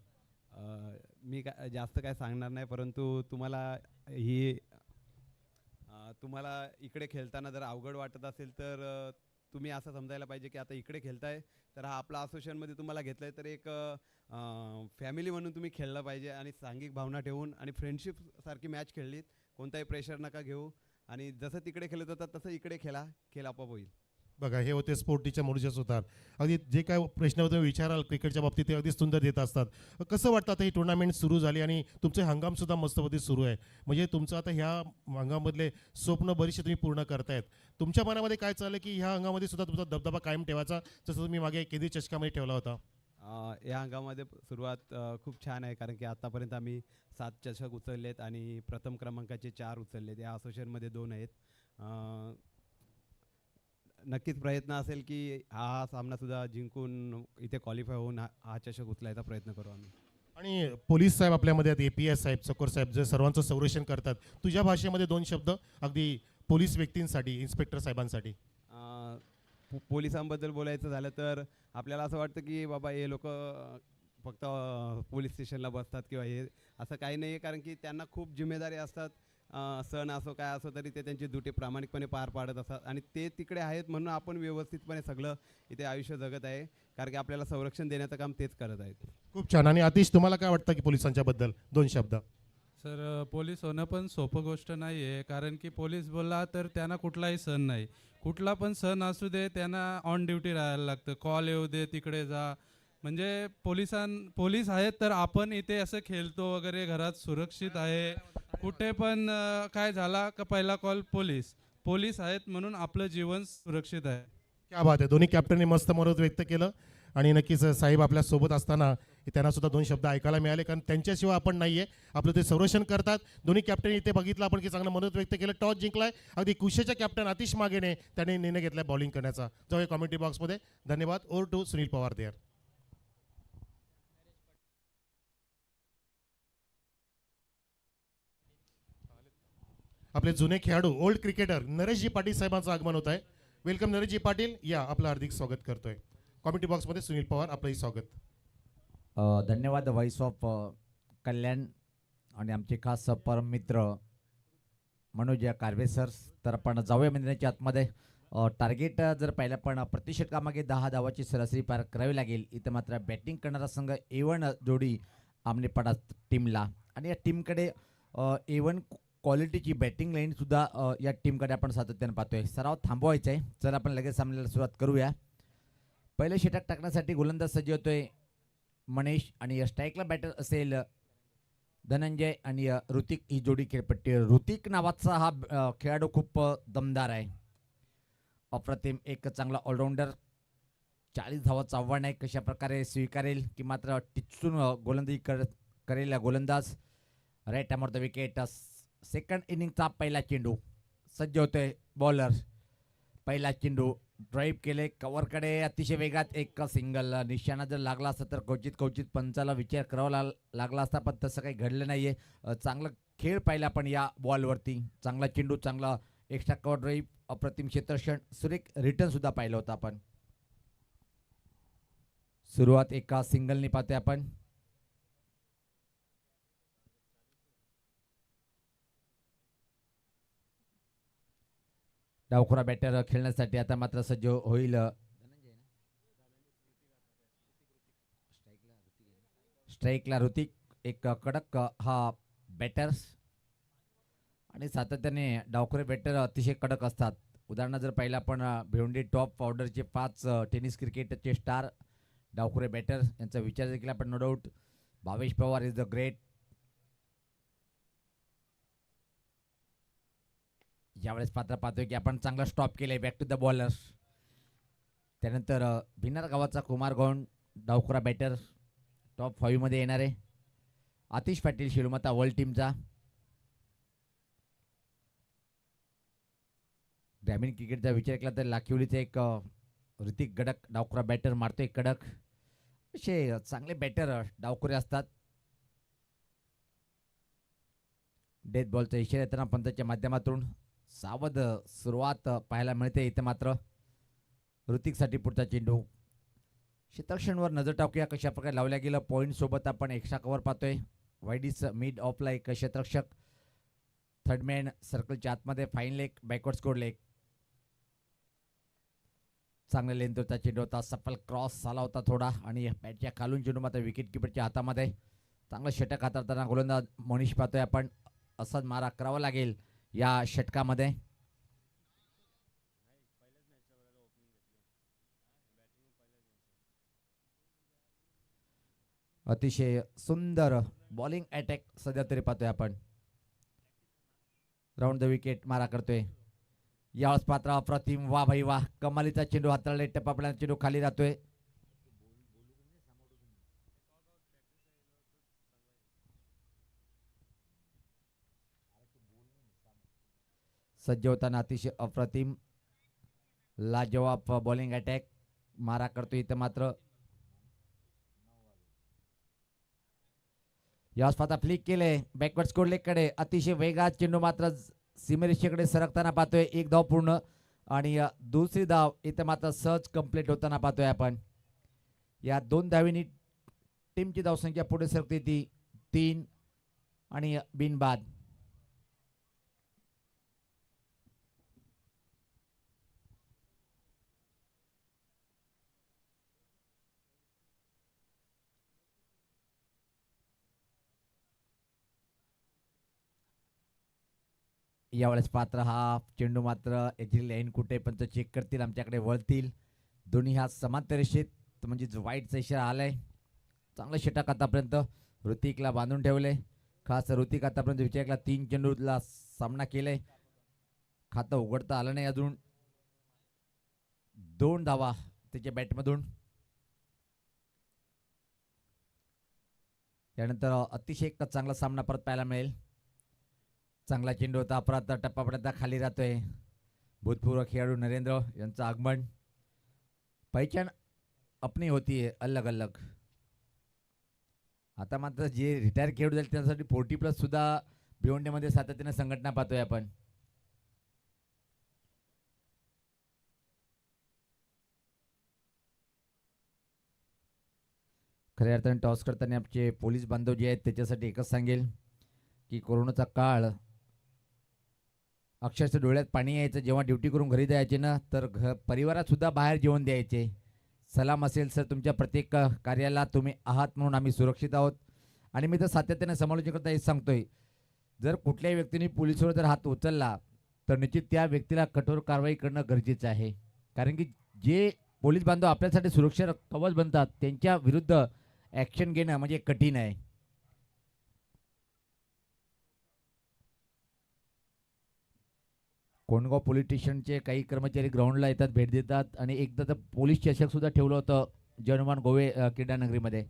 मी जास्त काय सांगणार नाही, परंतु तुम्हाला इकडे खेळताना जर अवघड वाटत असेल तर तुम्ही असं समजायला पाहिजे की आता इकडे खेळताय तर हा आपला असोसिएशनमध्ये तुम्हाला घेतलाय तर एक फॅमिली म्हणून तुम्ही खेळलं पाहिजे आणि सांघिक भावना ठेवून आणि फ्रेंडशिप सारखी मॅच खेळलीत. कोणताही प्रेशर नका घेऊ आणि जसं तिकडे खेळत होता तसं इकडे खेळ आपोआप होईल.
बघा, हे होते स्पोर्ट टीचर मोडूचे सुतार. अगदी जे काय प्रश्न तुम्ही विचाराल क्रिकेटच्या बाबतीत ते अगदी सुंदर देत असतात. कसं वाटतं आता ही टुर्नामेंट सुरू झाली आणि तुमचे हंगामसुद्धा मस्तपणे सुरू आहे, म्हणजे तुमचं आता ह्या हंगामामधले स्वप्न बरीचसे तुम्ही पूर्ण करतायत. तुमच्या मनामध्ये काय चाललं की ह्या हंगामामध्ये सुद्धा तुमचा दबदबा कायम ठेवायचा, जसं तुम्ही मागे केंद्रीय चषकामध्ये ठेवला होता?
या हंगामामध्ये सुरुवात खूप छान आहे, कारण की आतापर्यंत आम्ही 7 चषक उचललेत आणि प्रथम क्रमांकाचे 4 उचललेत. या असोसिएशनमध्ये 2 आहेत. नक्कीच प्रयत्न असेल की हा सामना सुद्धा जिंकून इथे क्वालिफाय होऊन हा चषक उचलायचा प्रयत्न करू आम्ही.
आणि पोलीस साहेब आपल्यामध्ये आहेत, APS साहेब, चकोर साहेब, जे सर्वांचं संरक्षण करतात. तुझ्या भाषेमध्ये 2 शब्द अगदी पोलीस व्यक्तींसाठी, इन्स्पेक्टर साहेबांसाठी.
पोलिसांबद्दल बोलायचं झालं तर आपल्याला असं वाटतं की बाबा हे लोक फक्त पोलीस स्टेशनला बसतात किंवा हे असं काही नाही आहे, कारण की त्यांना खूप जिम्मेदारी असतात. सण असो काय असो तरी ते त्यांची ड्युटी प्रामाणिकपणे पार पाडत असतात आणि ते तिकडे आहेत म्हणून आपण व्यवस्थितपणे सगळं इथे आयुष्य जगत आहे, कारण की आपल्याला संरक्षण देण्याचं काम तेच करत आहेत.
खूप छान. आणि अतिश, तुम्हाला काय वाटतं की पोलिसांच्या बद्दल 2 शब्द?
सर पोलीस होणं पण सोपं गोष्ट नाही आहे, कारण की पोलीस बोलला तर त्यांना कुठलाही सण नाही. कुठला पण सण असू दे त्यांना ऑन ड्युटी राहायला लागतं. कॉल येऊ दे तिकडे जा. म्हणजे पोलीस आहेत तर आपण इथे असं खेळतो वगैरे घरात सुरक्षित आहे. कुठे पण काय झाला का पहिला कॉल पोलीस. पोलीस आहेत म्हणून आपलं जीवन सुरक्षित आहे.
क्या बात आहे. दोन्ही कॅप्टननी मस्त मनोगत व्यक्त केलं आणि नक्कीच साहेब आपल्या सोबत असताना त्यांना सुद्धा दोन शब्द ऐकायला मिळाले, कारण त्यांच्याशिवाय आपण नाहीये. आपलं ते संरक्षण करतात. दोन्ही कॅप्टन इथे बघितलं आपण की चांगलं मनोगत व्यक्त केलं. टॉस जिंकलाय. अगदी कुशेच्या कॅप्टन आतिश मागेने त्याने निर्णय घेतलाय बॉलिंग करण्याचा. जाऊया कॉमेंट्री बॉक्समध्ये. धन्यवाद. Over to Sunil Pawar there. आपले जुने खेळाडू ओल्ड क्रिकेटर नरेशजी पाटील साहेबांचं आगमन होत आहे. वेलकम नरेशजी पाटील, या आपलं हार्दिक स्वागत करतोय. कॉमेंट्री बॉक्समध्ये सुनील पवार आपलंही स्वागत.
धन्यवाद व्हॉइस ऑफ कल्याण आणि आमचे खास परम मित्र मनोज कारवे सर. तर आपण जाऊया मैदानाच्या आतमध्ये. टार्गेट जर पाहिलं पण प्रति षटकामागे 10 धावाची सरासरी पार करावी लागेल. इथं मात्र बॅटिंग करणारा संघ A1 जोडी आमने पडत टीमला, आणि या टीमकडे A1 क्वालिटीची बॅटिंग लाईनसुद्धा या टीमकडे आपण सातत्यानं पाहतोय. सराव थांबवायचा आहे. चल आपण लगेच सामन्याला सुरुवात करूया. पहिले षटक टाकण्यासाठी गोलंदाज सज्ज होतोय मनीष, आणि स्ट्राईकला बॅटर असेल धनंजय आणि ऋतिक ही जोडी खेळपट्टी. ऋतिक नावाचा हा खेळाडू खूप दमदार आहे. अप्रतिम एक चांगला ऑलराऊंडर. 40 धावाचं आव्हान आहे, कशा प्रकारे स्वीकारेल की मात्र टिचून गोलंदाजी करेल गोलंदाज. Right time off the wicket. Second इनिंगचा पहिला चेंडू सज्ज होतोय बॉलर. पहिला चेंडू ड्राईव्ह केले कव्हरकडे अतिशय वेगात. एक सिंगल. निशाणा जर लागला असता तर क्वचित पंचाला विचार करावा लागला असता, पण तसं काही घडलं नाहीये. चांगला खेळ पाहिला पण या बॉलवरती. चांगला चेंडू, चांगला एक्स्ट्रा कव्हर ड्राईव्ह, अप्रतिम क्षेत्ररक्षण, सुरेख रिटर्न सुद्धा पाहिलं होतं आपण. सुरुवात एका सिंगलनी पाहतोय आपण. डावखुरा बॅटर खेळण्यासाठी आता मात्र सज्ज होईल. स्ट्राईकला ऋतिक एक कडक हा बॅटर, आणि सातत्याने डावखुरे बॅटर अतिशय कडक असतात. उदाहरण जर पाहिलं आपण भिवंडी टॉप ऑर्डरचे 5 टेनिस क्रिकेटचे स्टार डावखुरे बॅटर यांचा विचार देखील आपण no doubt. Bhavesh Pawar is the great. यावेळेस पात्र पाहतोय की आपण चांगला स्टॉप केलंय. Back to the bowler. त्यानंतर भिन्नार गावाचा कुमार गौंड डावखुरा बॅटर टॉप 5 मध्ये येणार आहे. आतिश पाटील शिलमता वर्ल्ड टीमचा. ग्रामीण क्रिकेटचा विचार केला तर लाखिवलीचा एक ऋतिक गडक डावखुरा बॅटर मारतोय कडक. असे चांगले बॅटर डावखुरे असतात. डेथ बॉलचा इशारा येताना पंतच्या माध्यमातून सावध सुरुवात पाहायला मिळते. इथे मात्र ऋतिकसाठी पुढचा चेंडू. क्षेत्ररक्षणवर नजर टाकूया कशा प्रकारे लावल्या गेलं. पॉईंट सोबत आपण एक्स्ट्रा कव्हर पाहतोय. वाईडीस मिड ऑफला एक क्षेत्ररक्षक. थर्ड मॅन सर्कलच्या आतमध्ये fine leg, backward score leg. चांगल्या लेंथचा चेंडू होता. सफल क्रॉस आला होता थोडा, आणि बॅटच्या खालून चेंडू मात्र विकेट किपरच्या हातामध्ये. चांगलं षटक हाताळताना गोलंदाज मनीष पाहतोय आपण. असाच मारा करावा लागेल या षटकामध्ये. अतिशय सुंदर बॉलिंग अटॅक सध्या तरी पाहतोय आपण. राऊंड द विकेट मारा करतोय यावेळेस पात्र. अप्रतिम. वा भाई वा, कमालीचा चेंडू हाताळले. टप्पा चेंडू खाली राहतोय. सज्ज होताना अतिशय अप्रतिम लाजवाब बॉलिंग अटॅक मारा करतोय इथं मात्र. यावेळेस पाहता फ्लिक केले बॅकवर्ड स्कोर लेग कडे. अतिशय वेगात चेंडू मात्र सीमेरेषेकडे सरकताना पाहतोय. एक धाव पूर्ण, आणि दुसरी धाव इथं मात्र सहज कंप्लीट होताना पाहतोय आपण. या 2 धावींनी टीमची धावसंख्या पुढे सरकते ती 3 आणि बिनबाद. यावेळेस पात्र हा चेंडू मात्र याची लाईन कुठे पण तो चेक करतील, आमच्याकडे वळतील. दोन्ही हात समांतर रेषेत, म्हणजे जो वाईटचा इशारा आलाय. चांगलं षटक आतापर्यंत ऋतिकला बांधून ठेवले. खास ऋतिक आतापर्यंत विचारला 3 चेंडूला सामना केलाय. खातं उघडता आलं नाही अजून. 2 धावा त्याच्या बॅटमधून. यानंतर अतिशय एक चांगला सामना परत पाहायला मिळेल. चांगला चेंडू होता, परत टप्पापर्यंत खाली राहतोय. भूतपूर्व खेळाडू नरेंद्र यांचं आगमन. पहिचान अपनी होती है अलग अलग. आता मात्र जे रिटायर खेळाडू झाले त्यांच्यासाठी 40+ सुद्धा भिवंडीमध्ये सातत्याने संघटना पाहतोय आपण. खऱ्या अर्थाने टॉस करताना आमचे पोलीस बांधव जे आहेत त्याच्यासाठी एकच सांगेल की कोरोनाचा काळ अक्षरशः डोळ्यात पाणी यायचं. जेव्हा ड्युटी करून घरी जायचे ना, तर परिवारात सुद्धा बाहेर जेवण द्यायचे. सलाम असेल सर तुमच्या प्रत्येक कार्याला. तुम्ही आहात म्हणून आम्ही सुरक्षित आहोत. आणि मी तर सातत्याने समालोचन करता हेच सांगतोय, जर कुठल्याही व्यक्तीने पोलिसावर जर हात उचलला तर निश्चित त्या व्यक्तीला कठोर कारवाई करणं गरजेचं आहे. कारण की जे पोलीस बांधव आपल्यासाठी सुरक्षा कवच बनतात त्यांच्या विरुद्ध ॲक्शन घेणं म्हणजे कठीण आहे. कोंडगाव पोलीस स्टेशनचे काही कर्मचारी ग्राउंडला येतात, भेट देतात. आणि एकदा तर पोलीस चषक सुद्धा ठेवलं होतं जयनुमान गोवे क्रीडानगरीमध्ये.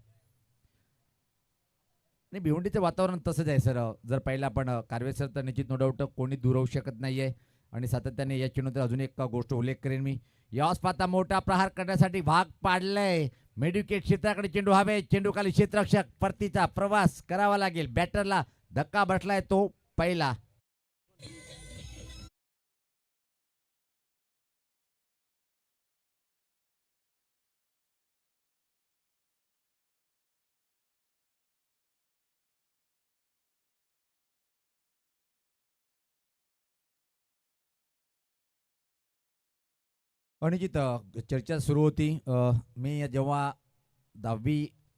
आणि भिवंडीचं वातावरण तसंच आहे सर. जर पाहिलं आपण कारवे सर तर निश्चित नो डाऊट कोणी दूरवू शकत नाही आहे. आणि सातत्याने या चेंडूनंतर अजून एक गोष्ट उल्लेख करेन मी. यास पाहता मोठा प्रहार करण्यासाठी भाग पाडलाय. मेडिकेट क्षेत्राकडे चेंडू हवे. चेंडू खाली क्षेत्ररक्षक परतीचा प्रवास करावा लागेल. बॅटरला धक्का बसलाय तो पहिला. अनिजित चर्चा सुरू होती. मी जेव्हा 10वी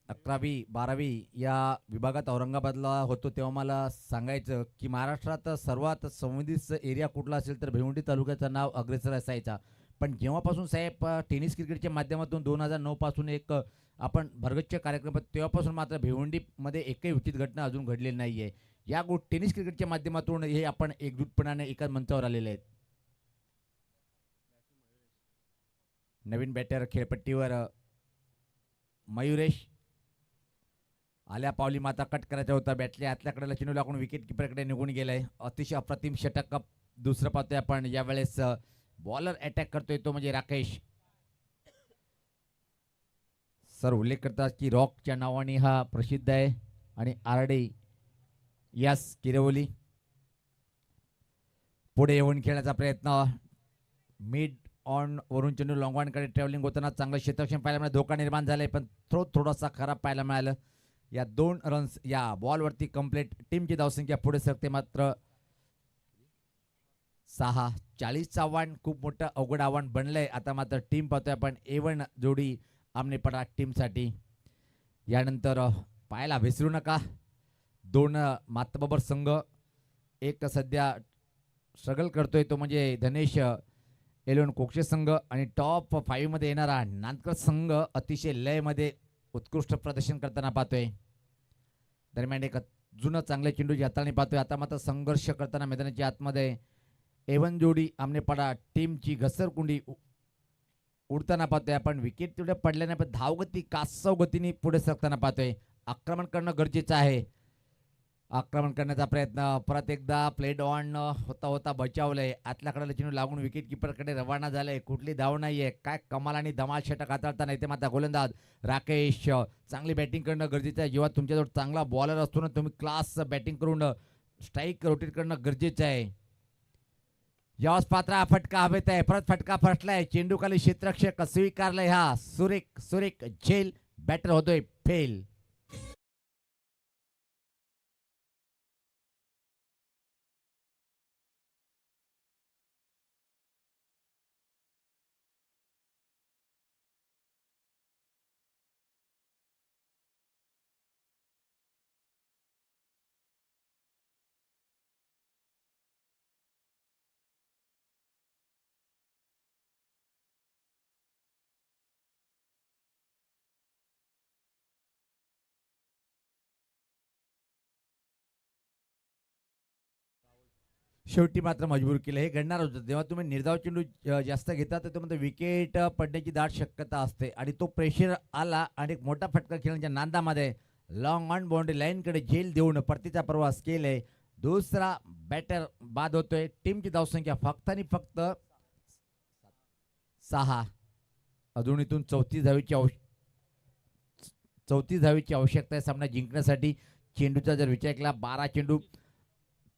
11वी 12वी या विभागात औरंगाबादला होतो तेव्हा मला सांगायचं की महाराष्ट्रात सर्वात संवेदनशील एरिया कुठला असेल तर भिवंडी तालुक्याचं नाव अग्रेसर असायचा. पण जेव्हापासून साहेब टेनिस क्रिकेटच्या माध्यमातून 2009 पासून एक आपण भरगच्च कार्यक्रम, तेव्हापासून मात्र भिवंडीमध्ये एकही उचित घटना अजून घडलेली नाही आहे. या टेनिस क्रिकेटच्या माध्यमातून हे आपण एकजूटपणाने एकाच मंचावर आलेले आहेत. नवीन बॅटर खेळपट्टीवर मयुरेश. आल्या पावली माता कट करायचा होता. बॅटल्या आतल्याकडे चेंडू लागून विकेट किपरकडे निघून गेलाय. अतिशय अप्रतिम षटक दुसरं पाहतोय आपण. यावेळेस बॉलर अटॅक करतोय तो म्हणजे राकेश सर. उल्लेख करतात की रॉकच्या नावाने हा प्रसिद्ध आहे. आणि आरडी यस किरवली पुढे येऊन खेळण्याचा प्रयत्न. मिड ऑन वरून चेंडू लॉंग ऑनकडे ट्रॅव्हलिंग होताना चांगलं क्षेत्ररक्षण पाहायला मिळालं. धोका निर्माण झालाय पण थोडासा खराब पाहायला मिळालं. या 2 रन्स या बॉलवरती कंप्लीट. टीमची धावसंख्या पुढे सरकते मात्र 6. 40चं आव्हान खूप मोठं अवघड आव्हान बनलंय. आता मात्र टीम पाहतोय आपण A1 जोडी आमने पडा टीमसाठी. यानंतर पाहायला विसरू नका 2 मातबाबर संघ. एक सध्या स्ट्रगल करतोय तो म्हणजे धनेश एलोन कोक्षे संघ. आणि टॉप 5 मध्ये येणारा नांदकर संघ अतिशय लयमध्ये उत्कृष्ट प्रदर्शन करताना पाहतोय. दरम्यान एक जुनं चांगले चेंडूची हाताळणी पाहतोय. आता मात्र संघर्ष करताना मैदानाच्या आतमध्ये A1 जोडी आमनेपाडा टीमची घसरकुंडी उडताना पाहतोय आपण. विकेट तेवढ्या पडल्याने पण धावगती कासव गतीने पुढे सरकताना पाहतोय. आक्रमण करणं गरजेचं आहे. आक्रमण करण्याचा प्रयत्न परत एकदा प्लेड ऑन होता होता बचावलंय. आतल्याकडे चेंडू लागून विकेट किपरकडे रवाना झालंय. कुठली धाव नाहीये. काय कमाल आणि धमाल षटक हाताळता नाही ते मात्र गोलंदाज राकेश. चांगली बॅटिंग करणं गरजेचं आहे. जेव्हा तुमच्याजवळ चांगला बॉलर असतो ना तुम्ही क्लास बॅटिंग करून स्ट्राईक रोटेट करणं गरजेचं आहे. यावेळेस पात्रा फटका हवेत आहे. परत फटका फटलाय. चेंडू खाली क्षेत्ररक्षक स्वीकारलाय. हा सुरेख सुरेख झेल. बॅटर होतोय फेल. शेवटी मात्र मजबूर केलं. हे घडणार होतं. जेव्हा तुम्ही निर्धाव चेंडू जास्त घेता तर त्यामध्ये विकेट पडण्याची दाट शक्यता असते आणि तो प्रेशर आला आणि एक मोठा फटका खेळण्याच्या नांदामध्ये लॉंग ऑन बाउंड्री लाईनकडे झेल देऊन परतीचा प्रवास केले. दुसरा बॅटर बाद होतोय. टीमची धावसंख्या फक्त आणि फक्त 6. अजून इथून 34 धावेची आवश्यकता आहे सामना जिंकण्यासाठी. चेंडूचा जर विचार केला 12 चेंडू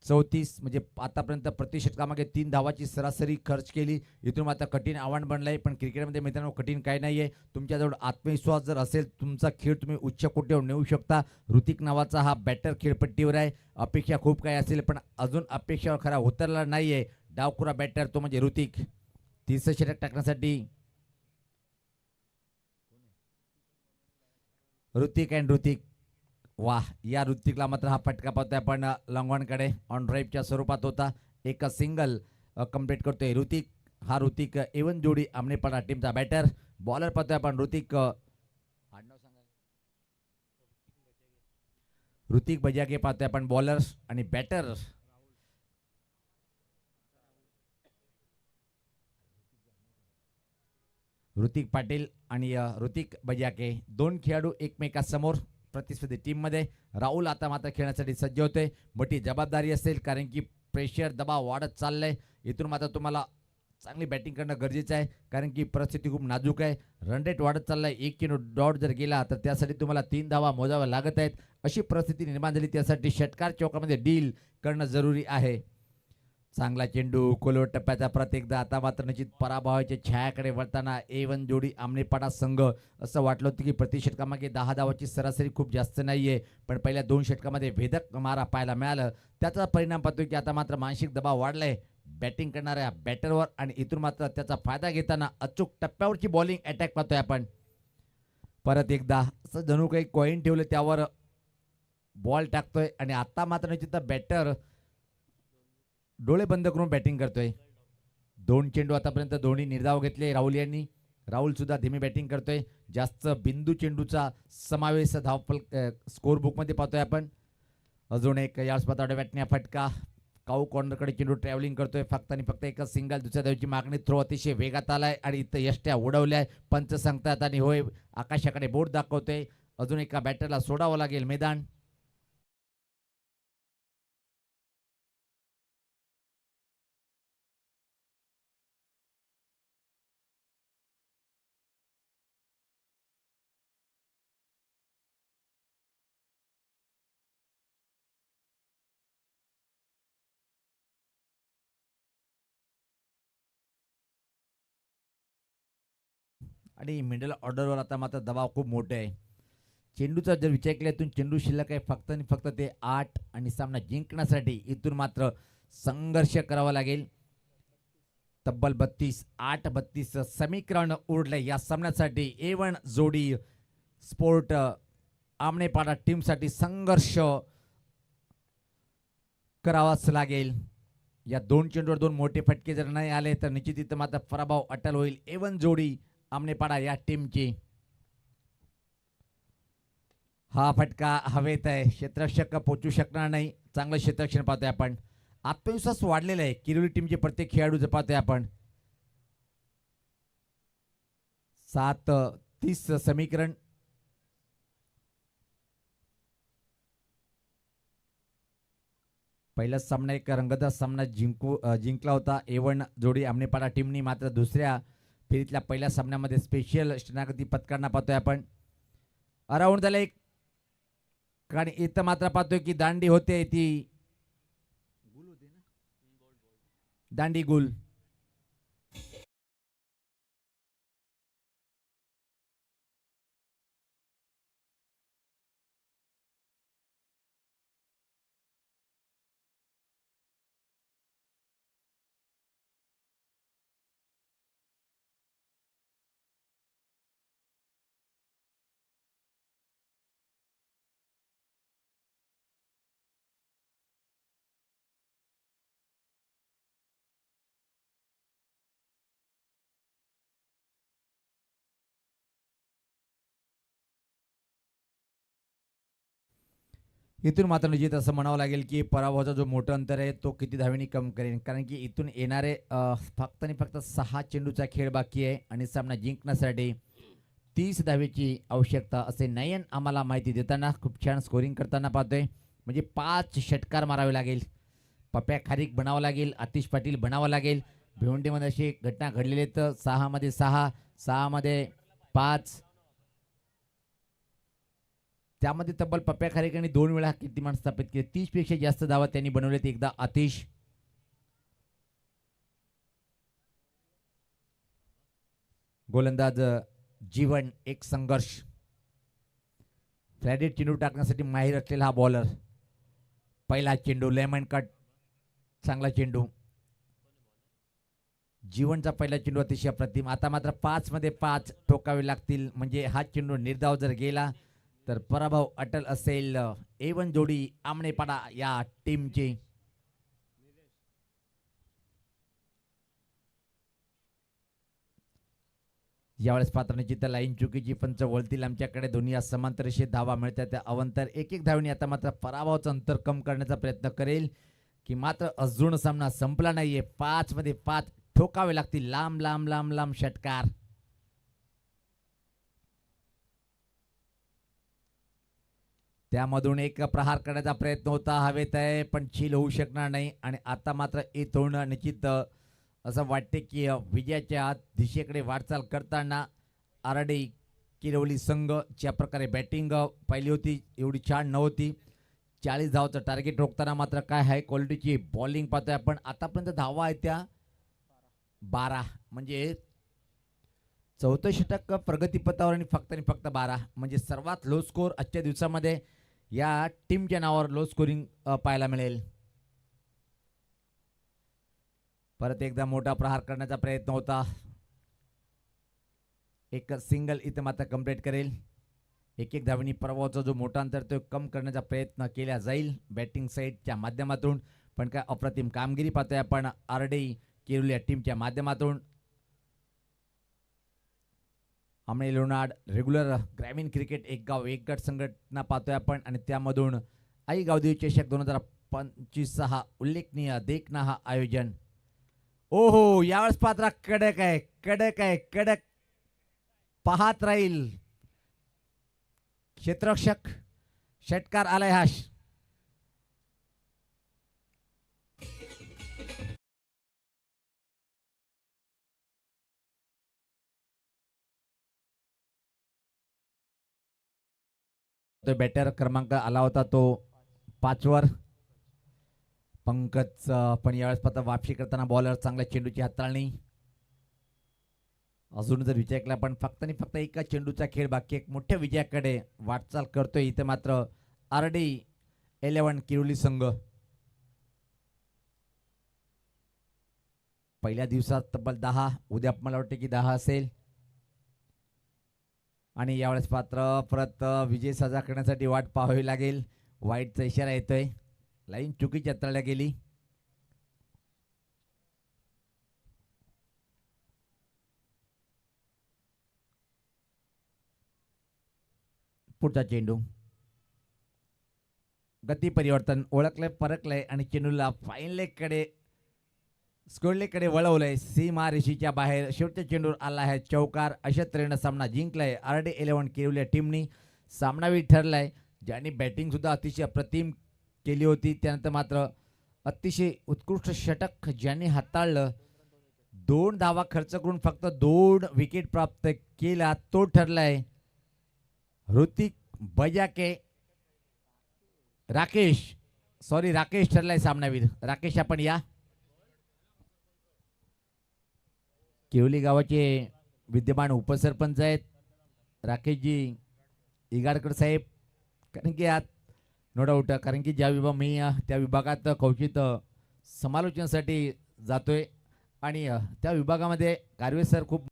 34 म्हणजे आतापर्यंत प्रति षटकामागे 3 धावाची सरासरी खर्च केली. इथून आता कठीण आव्हान बनलंय. पण क्रिकेटमध्ये मित्रांनो कठीण काही नाहीये. तुमच्याजवळ आत्मविश्वास जर असेल तुमचा खेळ तुम्ही उच्च कोटीवर नेऊ शकता. ऋतिक नावाचा हा बॅटर खेळपट्टीवर आहे. अपेक्षा खूप काही असेल पण अजून अपेक्षावर खरा उतरला नाहीये. डावखुरा बॅटर तो म्हणजे ऋतिक. 30 षटक टाकण्यासाठी ऋतिक वाह, या ऋतिकला मात्र हा फटका पाहतोय आपण लॉंगॉनकडे ऑन ड्राईव्हच्या स्वरूपात होता. एक सिंगल कंप्लीट करतोय ऋतिक. हा ऋतिक एवन जोडी आमनेपाडा टीमचा बॅटर. बॉलर पाहतोय आपण ऋतिक बजागे पाहतोय आपण बॉलर आणि बॅटर ऋतिक पाटील आणि ऋतिक बजाके. दोन खेळाडू एकमेकांसमोर प्रतिस्पर्धी टीममध्ये. राहुल आता मात्र खेळण्यासाठी सज्ज होते. मोठी जबाबदारी असेल कारण की प्रेशर दबाव वाढत चाललंय. इथून मात्र तुम्हाला चांगली बॅटिंग करणं गरजेचं आहे कारण की परिस्थिती खूप नाजूक आहे. रन रेट वाढत चाललाय. 1 चेंडू डॉट जर गेला तर त्यासाठी तुम्हाला 3 धावा मोजाव्या लागत आहेत. अशी परिस्थिती निर्माण झाली. त्यासाठी षटकार चौकामध्ये डील करणं जरुरी आहे. चांगला चेंडू खोलवर टप्प्याचा परत एकदा. आता मात्र निश्चित पराभवाच्या छायाकडे वळताना A1 जोडी आमनेपाडा संघ. असं वाटलं होतं की प्रति षटकामागे 10 धावाची सरासरी खूप जास्त नाहीये पण पहिल्या 2 षटकामध्ये भेदक मारा पाहायला मिळालं. त्याचा परिणाम पाहतोय की आता मात्र मानसिक दबाव वाढलाय बॅटिंग करणाऱ्या बॅटरवर आणि इथून मात्र त्याचा फायदा घेताना अचूक टप्प्यावरची बॉलिंग अटॅक पाहतोय आपण. परत एकदा असं जणू काही कॉईन ठेवलं त्यावर बॉल टाकतोय आणि आता मात्र निश्चित बॅटर डोळे बंद करून बॅटिंग करतोय. 2 चेंडू आतापर्यंत दोन्ही निर्धाव घेतले राहुल यांनी. राहुल सुद्धा धीमी बॅटिंग करतोय. जास्त बिंदू चेंडूचा समावेश स्कोर बुक मध्ये पाहतोय आपण. अजून एक या स्पर्धा बॅटने फटका. काऊ कॉर्नरकडे चेंडू ट्रॅव्हलिंग करतोय. फक्त आणि फक्त एक सिंगल. दुसऱ्या धावेची मागणी. थ्रो अतिशय वेगात आलाय आणि इथं यष्ट्या उडवल्याय. पंच सांगतात आणि होय आकाशाकडे बोट दाखवतोय. अजून एका बॅटरला सोडावं लागेल मैदान. आणि मिडल ऑर्डरवर आता मात्र दबाव खूप मोठे आहे. चेंडूचा जर विचार केला इथून चेंडू शिल्लक आहे फक्त आणि फक्त ते 8 आणि सामना जिंकण्यासाठी इथून मात्र संघर्ष करावा लागेल. तब्बल 32 समीकरण उरले या सामन्यासाठी. A1 जोडी स्पोर्ट आमनेपाडा टीमसाठी संघर्ष करावाच लागेल. या 2 चेंडूवर 2 मोठे फटके जर नाही आले तर निश्चित इथं मात्र पराभव अटल होईल A1 जोडी आमनेपाडा या टीमची. हा फटका हवेत आहे. क्षेत्ररक्षक पोहोचू शकणार नाही. चांगलं क्षेत्ररक्षण पाहतोय आपण. आत्मविश्वास वाढलेला आहे किरोली टीमचे प्रत्येक खेळाडू पाहतोय आपण. 7-30 समीकरण. पहिला सामना एक रंगतदार सामना जिंकला होता A1 जोडी आमनेपाडा टीमनी. मात्र दुसऱ्या फेरीतल्या पहिल्या सामन्यामध्ये स्पेशल शतनागती पत्करणार पाहतोय आपण. अराउंड झाले कारण इथं मात्र पाहतोय की दांडी होते ती दांडी गुल. इथून मात्र निश्चित असं म्हणावं लागेल की पराभवाचा जो मोठं अंतर आहे तो किती धावेनी कम करेल, कारण की इथून येणारे फक्त आणि फक्त 6 चेंडूचा खेळ बाकी आहे आणि सामना जिंकण्यासाठी 30 धावेची आवश्यकता असे नयन आम्हाला माहिती देताना खूप छान स्कोरिंग करताना पाहतोय. म्हणजे 5 षटकार मारावे लागेल, पप्या खारीक बनावं लागेल, आतिश पाटील बनावं लागेल. भिवंडीमध्ये अशी घटना घडलेली आहे तर 6 मध्ये 6, 6 मध्ये 5, त्यामध्ये तब्बल पप्या खारीकांनी 2 वेळा कीर्तिमान स्थापित केले. 30 पेक्षा जास्त धावा त्यांनी बनवलेत. एकदा आतिश, गोलंदाज जीवन, एक संघर्ष. फ्लॅडेड चेंडू टाकण्यासाठी माहीर असलेला हा बॉलर. पहिला चेंडू लेमन कट, चांगला चेंडू. जीवनचा पहिला चेंडू अतिशय अप्रतिम. आता मात्र 5 मध्ये 5 ठोकावे लागतील, म्हणजे हा चेंडू निर्धाव जर गेला तर पराभव अटल असेल. A1 जोडी आमनेपाडा या टीमची. यावेळेस पात्र निश्चित लाईन चुकीची, पंच वळतील आमच्याकडे. दोन्ही समांतर रेषेत धावा मिळतात त्या अवंतर एक एक धावणी. आता मात्र पराभवाचं अंतर कम करण्याचा प्रयत्न करेल की मात्र अजून सामना संपला नाहीये. 5 मध्ये 5 ठोकावे लागतील. लांब लांब लांब लांब षटकार. त्यामधून एक प्रहार करण्याचा प्रयत्न होता, हवेत आहे पण झील होऊ शकणार नाही. आणि आता मात्र येत होणं निश्चित असं वाटते की विजयाच्या दिशेकडे वाटचाल करताना आरडी किरवली संघ ज्या प्रकारे बॅटिंग पाहिली होती एवढी छान नव्हती. 40 धावाचं टार्गेट रोखताना मात्र काय हाय क्वालिटीची बॉलिंग पाहतोय आपण. आतापर्यंत धावा आहेत त्या 12, म्हणजे चौथं षटक प्रगतीपथावर आणि फक्त 12, म्हणजे सर्वात लो स्कोर आजच्या दिवसामध्ये या टीमच्या नावावर लो स्कोरिंग पाहायला मिळेल. परत एकदा मोठा प्रहार करण्याचा प्रयत्न होता. एक सिंगल इथे मात्र कंप्लीट करेल. एक एक धावणी पराभवाचा जो मोठा अंतर तो कम करण्याचा प्रयत्न केला जाईल बॅटिंग साईडच्या माध्यमातून. पण काय अप्रतिम कामगिरी पाहतोय आपण आरडी किरुल या टीमच्या माध्यमातून. आमने लोणाड रेग्युलर ग्रामीण क्रिकेट एक गाव एक गट संघटना पाहतोय आपण आणि त्यामधून आई गावदेवी चषक 2025 हा उल्लेखनीय देखना हा आयोजन. ओहो, यावेळेस पात्रा कडक आहे, कडक आहे, कडक. पाहत राहील क्षेत्ररक्षक. षटकार आलाय हा. तो बॅटर क्रमांक आला होता तो 5 वर पंकज. पण यावेळेस पात्र वापसी करताना बॉलर चांगल्या चेंडूची हाताळणी. अजून जर विचार केला पण फक्त आणि फक्त एका चेंडूचा खेळ बाकी एक मोठ्या विजयाकडे वाटचाल करतोय इथे मात्र आरडी 11 किरोली संघ. पहिल्या दिवसात तब्बल 10, उद्या मला वाटते की 10 असेल. आणि यावेळेस पात्र परत विजय साजरा करण्यासाठी वाट पाहावी लागेल. वाईटचा इशारा येतोय. लाईन चुकीची हाताळल्या गेली. पुढचा चेंडू. गती परिवर्तन ओळखलंय, परखलंय आणि चेंडूला फाईन लेग कडे स्कोर लेग कडे वळवलंय. सीमा रेषेच्या बाहेर शेवटच्या चेंडूवर आला आहे चौकार. अशा तऱ्हेनं सामना जिंकलाय आरडी 11 किरुल टीमनी. सामनावीर ठरलाय ज्यांनी बॅटिंग सुद्धा अतिशय अप्रतिम केली होती. त्यानंतर मात्र अतिशय उत्कृष्ट षटक ज्यांनी हाताळलं. 2 धावा खर्च करून फक्त 2 विकेट प्राप्त केला तो ठरलाय ऋतिक बजाके. राकेश ठरलाय सामनावीर. राकेश आपण या. केवली गावाचे विद्यमान उपसरपंच आहेत राकेशजी इगाडकर साहेब. कारण की यात नो डाऊट, कारण की ज्या विभाग मी त्या विभागात कौचित समालोचनासाठी जातोय आणि त्या विभागामध्ये कार्वे सर खूप